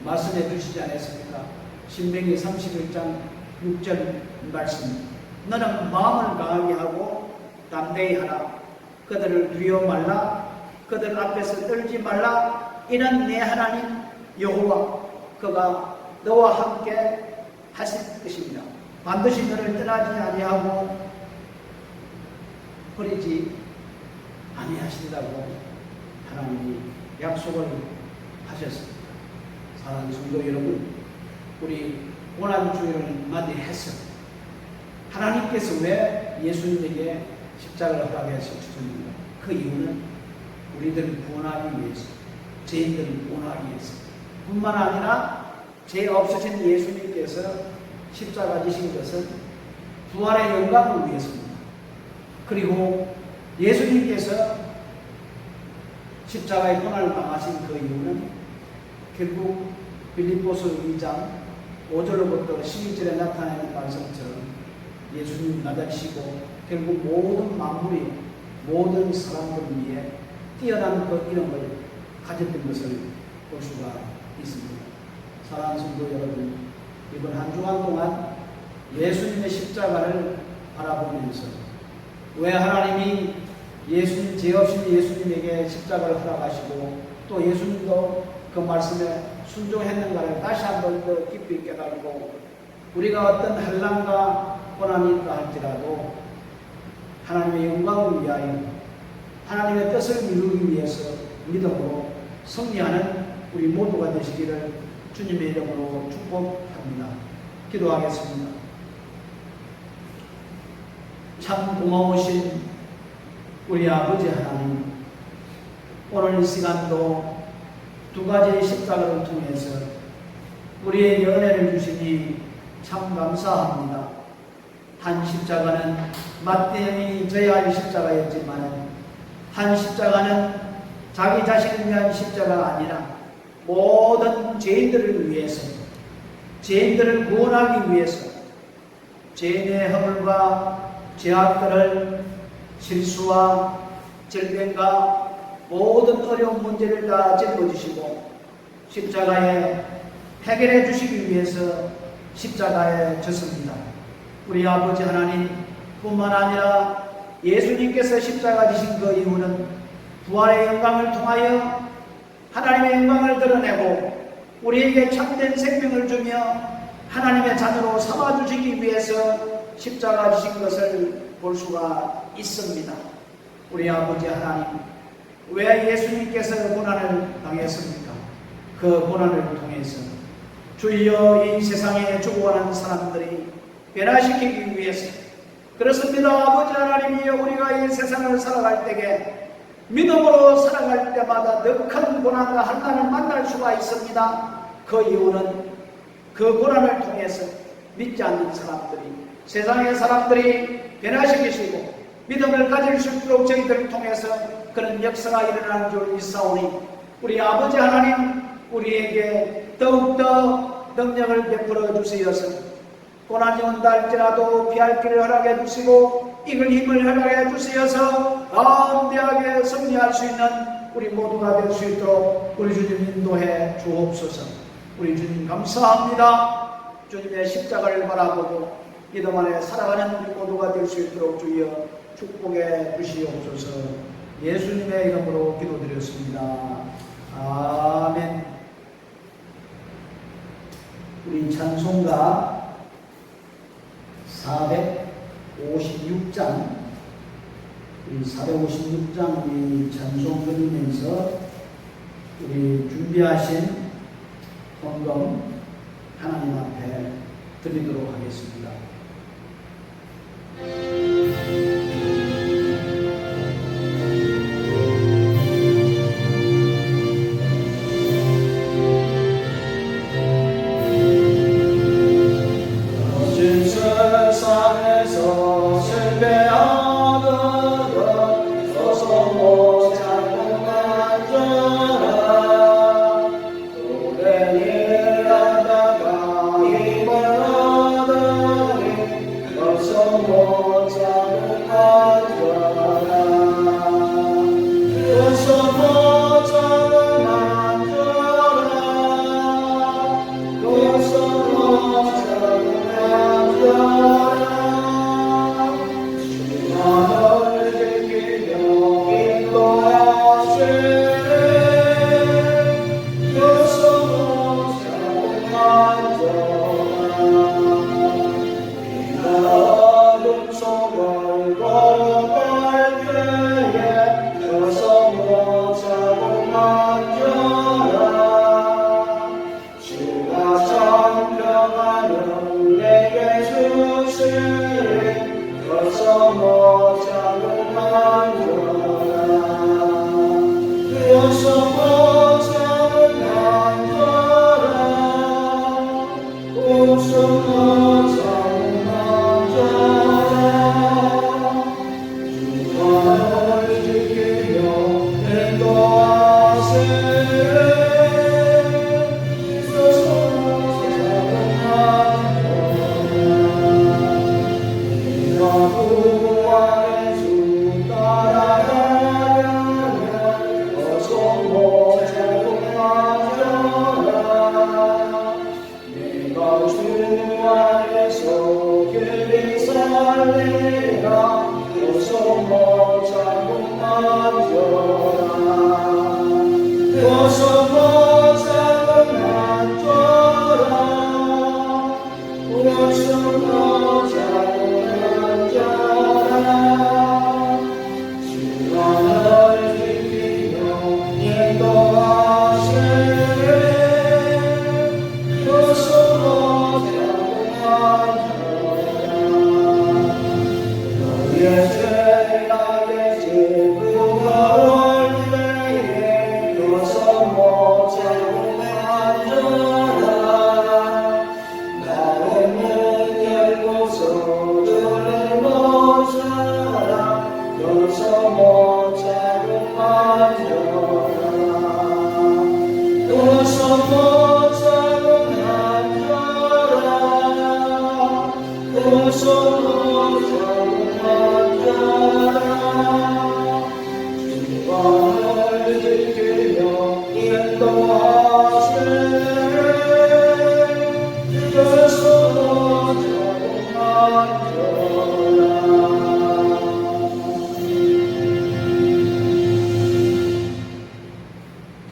B: 말씀해 주시지 않았습니까? 신명기 31장 6절 말씀. 너는 마음을 강하게 하고 담대히 하라. 그들을 두려워 말라. 그들 앞에서 떨지 말라. 이는 내 하나님 여호와 그가 너와 함께 하실 것입니다. 반드시 너를 떠나지 아니하고 버리지 아니하신다고 하나님이 약속을 하셨습니다. 사랑하는 성도 여러분, 우리 고난주일을 맞이해서 하나님께서 왜 예수님에게 십자가를 허락해서 주셨는가? 그 이유는 우리들을 구원하기 위해서, 죄인들을 구원하기 위해서 뿐만 아니라 죄 없으신 예수님께서 십자가 지신 것은 부활의 영광을 위해서입니다. 그리고 예수님께서 십자가의 고난을 당하신 그 이유는 결국 빌립보서 2장 5절로부터 12절에 나타나는 말씀처럼 예수님 나다시고 결국 모든 만물이 모든 사람들 위에 뛰어난 그 이름을 가졌던 것을 볼 수가 있습니다. 사랑하는 성도 여러분, 이번 한 주간 동안 예수님의 십자가를 바라보면서 왜 하나님이 예수님, 죄 없인 예수님에게 십자가를 허락하시고 또 예수님도 그 말씀에 순종했는가를 다시 한번 더 깊이 깨달고 우리가 어떤 한란과 고난이 있다 할지라도 하나님의 영광을 위하여 하나님의 뜻을 이루기 위해서 믿음으로 승리하는 우리 모두가 되시기를 주님의 이름으로 축복합니다. 기도하겠습니다. 참 고마우신 우리 아버지 하나님, 오늘 이 시간도 두 가지의 십자가를 통해서 우리에게 은혜를 주시니 참 감사합니다. 한 십자가는 마땅히 져야 할 십자가였지만 한 십자가는 자기 자신을 위한 십자가가 아니라 모든 죄인들을 위해서, 죄인들을 구원하기 위해서 죄인의 허물과 죄악들을 실수와 질병과 모든 어려운 문제를 다 짊어지시고 십자가에 해결해 주시기 위해서 십자가에 졌습니다. 우리 아버지 하나님, 뿐만 아니라 예수님께서 십자가 지신 그 이유는 부활의 영광을 통하여 하나님의 영광을 드러내고 우리에게 참된 생명을 주며 하나님의 자녀로 삼아주시기 위해서 십자가 지신 것을 볼 수가 있습니다. 우리 아버지 하나님, 왜 예수님께서 고난을 당했습니까? 그 고난을 통해서 주여 이 세상에 죽어가는 사람들이 변화시키기 위해서, 그렇습니다. 아버지 하나님이여, 우리가 이 세상을 살아갈 때에 믿음으로 살아갈 때마다 더 큰 고난과 한난을 만날 수가 있습니다. 그 이유는 그 고난을 통해서 믿지 않는 사람들이, 세상의 사람들이 변화시키시고 믿음을 가질 수 있도록 저희들을 통해서 그런 역사가 일어나는 줄 믿사오니, 우리 아버지 하나님, 우리에게 더욱더 능력을 베풀어 주시어서 고난이 온다 할지라도 피할 길을 허락해 주시고 이글 힘을 허락해 주시어서 담대하게 승리할 수 있는 우리 모두가 될 수 있도록 우리 주님 인도해 주옵소서. 우리 주님 감사합니다. 주님의 십자가를 바라보고 믿음 안에 살아가는 우리 모두가 될 수 있도록 주여 축복해 주시옵소서. 예수님의 이름으로 기도드렸습니다. 아멘. 우리 찬송가 456장, 우리 456장 우리 찬송 드리면서 우리 준비하신 헌금 하나님 앞에 드리도록 하겠습니다.
C: 세상에서 실패하는 것 서서 못 잡고 만져라. 오랜 일 하다가 힘을 얻으니 서서 못 잡고 만져라. 서서 못 잡고 만져라. 서서 못 잡고 만져라.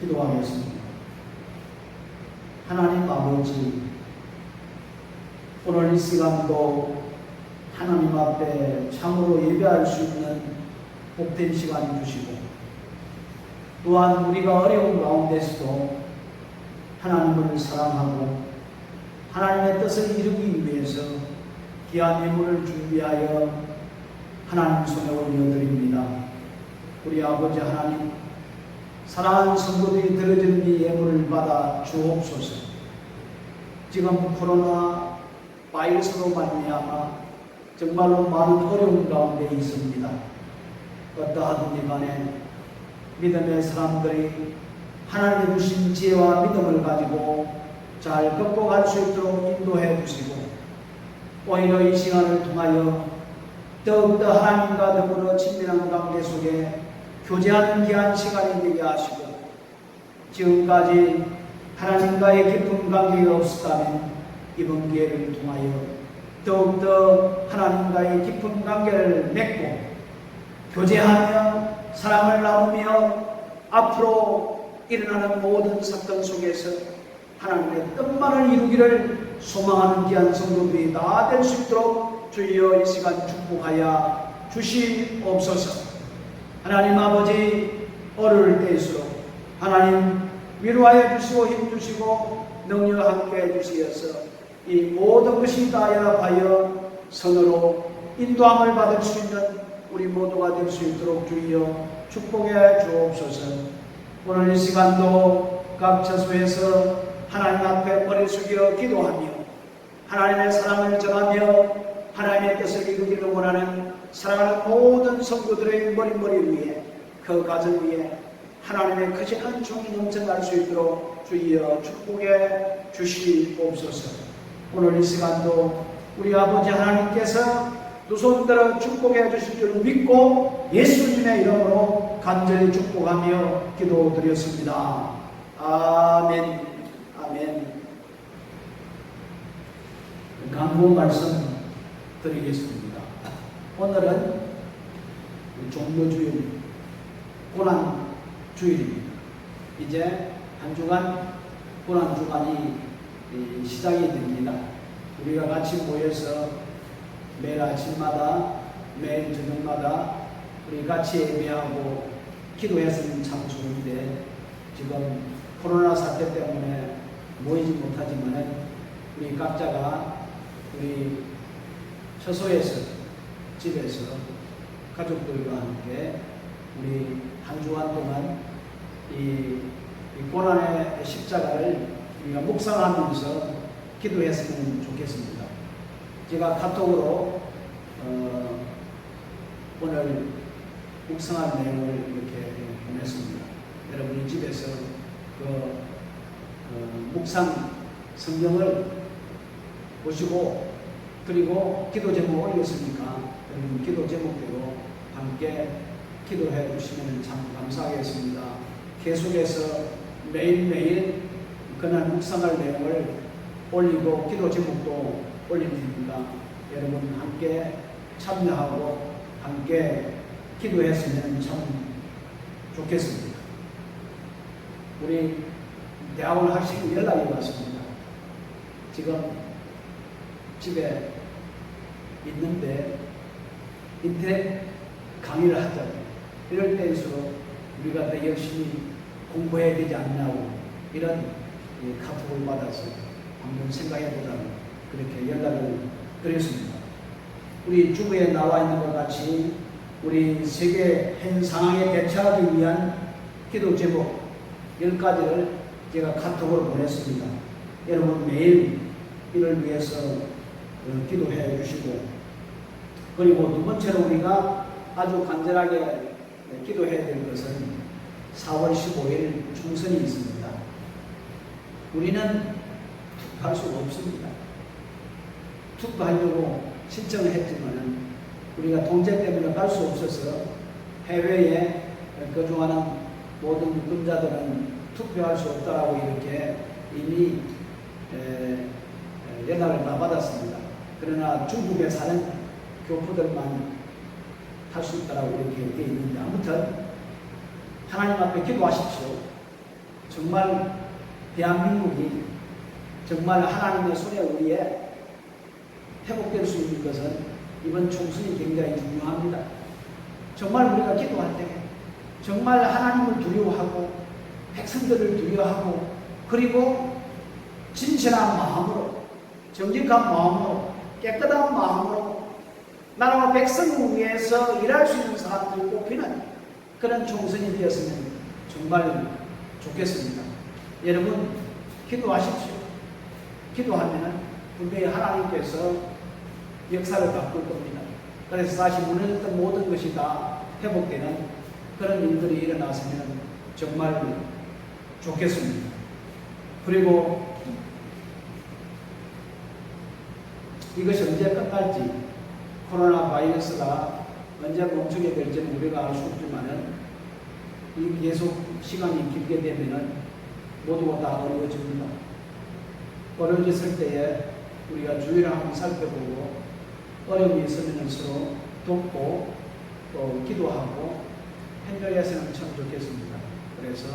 B: 기도하겠습니다. 하나님 아버지, 오늘 이 시간도 하나님 앞에 참으로 예배할 수 있는 복된 시간 주시고, 또한 우리가 어려운 가운데서도 하나님을 사랑하고 하나님의 뜻을 이루기 위해서 귀한 예물을 준비하여 하나님 손에 올려드립니다. 우리 아버지 하나님, 사랑하는 성도들이 드려지는 이 예물을 받아 주옵소서. 지금 코로나 바이러스로 말미암아 정말로 많은 어려운 가운데 있습니다. 어떠하든지 간에 믿음의 사람들이 하나님의 주신 지혜와 믿음을 가지고 잘 극복할 수 있도록 인도해 주시고, 오히려 이 시간을 통하여 더욱더 하나님과 더불어 친밀한 관계 속에 교제하는 귀한 시간이 되게 하시고, 지금까지 하나님과의 깊은 관계가 없었다면 이번 기회를 통하여 더욱더 하나님과의 깊은 관계를 맺고 교제하며 사랑을 나누며 앞으로 일어나는 모든 사건 속에서 하나님의 뜻만을 이루기를 소망하는 귀한 성도들이 다 될 수 있도록 주여 이 시간 축복하여 주시옵소서. 하나님 아버지, 어려울 때일수록 하나님 위로하여 주시고 힘주시고 능력 함께 해주시어서 이 모든 것이 다 연합하여 선으로 인도함을 받을 수 있는 우리 모두가 될 수 있도록 주여 축복해 주옵소서. 오늘 이 시간도 각 처소에서 하나님 앞에 머리 숙여 기도하며 하나님의 사랑을 전하며 하나님의 뜻을 이루기를 원하는 사랑하는 모든 성도들의 머리 위에, 그 가정 위에 하나님의 크신 은총이 넘쳐날 수 있도록 주여 축복해 주시옵소서. 오늘 이 시간도 우리 아버지 하나님께서 두 손 들어 축복해 주실 줄 믿고 예수님의 이름으로 간절히 축복하며 기도드렸습니다. 아멘. 아멘. 간구 말씀 드리겠습니다. 오늘은 종료주일, 고난주일입니다. 이제 한 주간 고난주간이 시작이 됩니다. 우리가 같이 모여서 매일 아침마다, 매일 저녁마다 우리 같이 예배하고 기도했으면 참 좋은데, 지금 코로나 사태 때문에 모이지 못하지만 우리 각자가 우리 처소에서, 집에서 가족들과 함께 우리 한 주간 동안 이 고난의 십자가를 우리가 묵상하면서 기도했으면 좋겠습니다. 제가 카톡으로 오늘 묵상할 내용을 이렇게 보냈습니다. 여러분이 집에서 그 묵상 성경을 보시고, 그리고 기도 제목 올렸으니까 여러분 기도 제목대로 함께 기도해 주시면 참 감사하겠습니다. 계속해서 매일매일 그날 묵상할 내용을 올리고 기도 제목도 올릴 테니까 여러분 함께 참여하고 함께 기도했으면 참 좋겠습니다. 우리 대학원 학생이 연락이 왔습니다. 지금 집에 있는데 인터넷 강의를 하자고, 이럴 때일수록 우리가 더 열심히 공부해야 되지 않냐고 이런 카톡을 받아서 한번 생각해보자고 그렇게 연락을 드렸습니다. 우리 주부에 나와 있는 것 같이 우리 세계 현 상황에 대처하기 위한 기도 제목 10가지를 제가 카톡으로 보냈습니다. 여러분 매일 이를 위해서 기도해 주시고, 그리고 두 번째로 우리가 아주 간절하게 기도해야 될 것은 4월 15일 총선이 있습니다. 우리는 투표할 수가 없습니다. 투표하려고 신청을 했지만 우리가 통제 때문에 갈 수 없어서 해외에 거주하는 모든 유권자들은 투표할 수 없다라고 이렇게 이미 연락을 다 받았습니다. 그러나 중국에 사는 교포들만 할 수 있다라고 이렇게 되어 있는데, 아무튼 하나님 앞에 기도하십시오. 정말 대한민국이 정말 하나님의 손에 의해 회복될 수 있는 것은 이번 총선이 굉장히 중요합니다. 정말 우리가 기도할 때 정말 하나님을 두려워하고 백성들을 두려워하고 그리고 진실한 마음으로 정직한 마음으로 깨끗한 마음으로 나라와 백성을 위해서 일할 수 있는 사람들을 뽑히는 그런 총선이 되었으면 정말 좋겠습니다. 여러분 기도하십시오. 기도하면 분명히 하나님께서 역사를 바꿀 겁니다. 그래서 다시 무너졌던 모든 것이 다 회복되는 그런 일들이 일어났으면 정말 좋겠습니다. 그리고 이것이 언제 끝날지, 코로나 바이러스가 언제 멈추게 될지는 우리가 알 수 없지만은 이 계속 시간이 길게 되면은 모두가 다 어려워집니다. 어려워졌을 때에 우리가 주위를 한번 살펴보고 어려움이 있으면 서로 돕고 또 기도하고 협력했으면 참 좋겠습니다. 그래서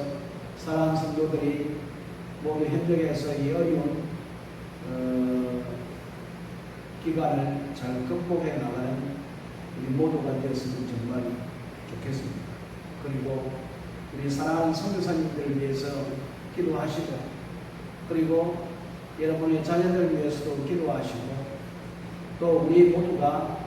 B: 사랑하는 성도들이 모두 협력해서 이 어려운 기간을 잘 극복해 나가는 우리 모두가 되었으면 정말 좋겠습니다. 그리고 우리 사랑하는 선교사님들을 위해서 기도하시고 그리고 여러분의 자녀들 위해서도 기도하시고 또 우리 모두가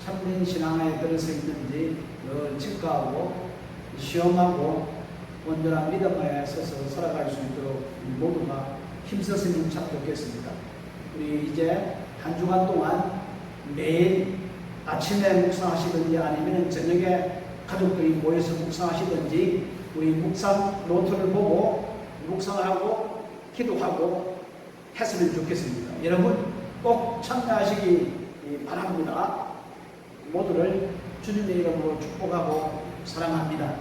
B: 참된 신앙에 들어서 있는지 늘 체크하고 시험하고 온전한 믿음에 서서 살아갈 수 있도록 우리 모두가 힘썼으면 참 좋겠습니다. 우리 이제 한 주간 동안 매일 아침에 묵상하시든지 아니면 저녁에 가족들이 모여서 묵상하시든지 우리 묵상 노트를 보고 묵상하고 기도하고 했으면 좋겠습니다. 여러분 꼭 참여하시기 바랍니다. 모두를 주님의 이름으로 축복하고 사랑합니다.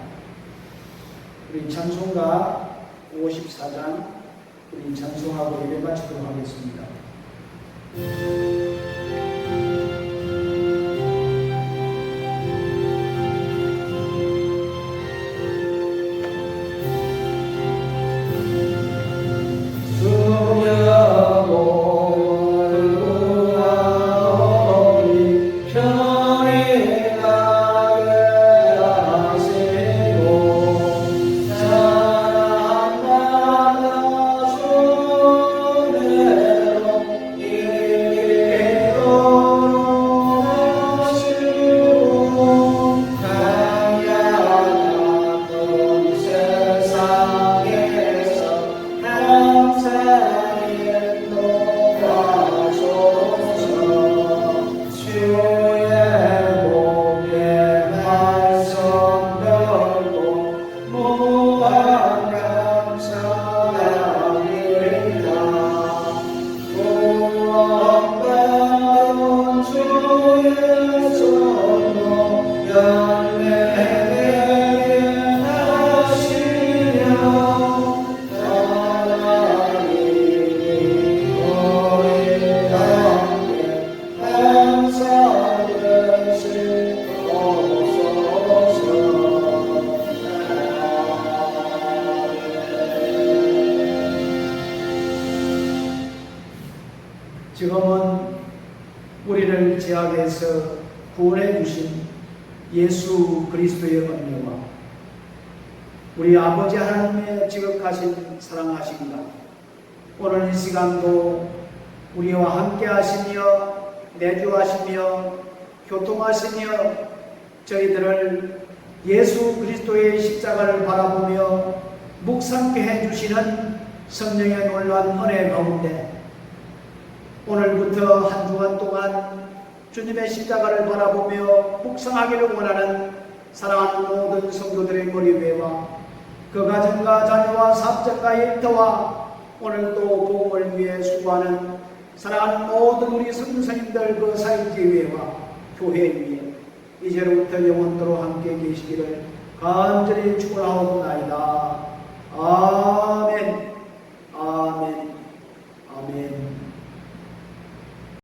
B: 우리 찬송가 54장 우리 찬송하고 예배 마치도록 하겠습니다. 지금은 우리를 제약에서 구원해 주신 예수 그리스도의 은혜와 우리 아버지 하나님의 지극하신 사랑하심과 오늘 이 시간도 우리와 함께 하시며 내주하시며 교통하시며 저희들을 예수 그리스도의 십자가를 바라보며 묵상케 해주시는 성령의 놀라운 은혜 가운데 오늘부터 한 주간 동안 주님의 십자가를 바라보며 묵상하기를 원하는 사랑하는 모든 성도들의 머리 위에와 그 가정과 자녀와 사업장과 일터와 오늘도 복음을 위해 수고하는 사랑하는 모든 우리 성도님들 그 사역지 위에와 교회 위에 이제로부터 영원토록 함께 계시기를 간절히 축원하옵나이다. 아멘. 아멘. 아멘.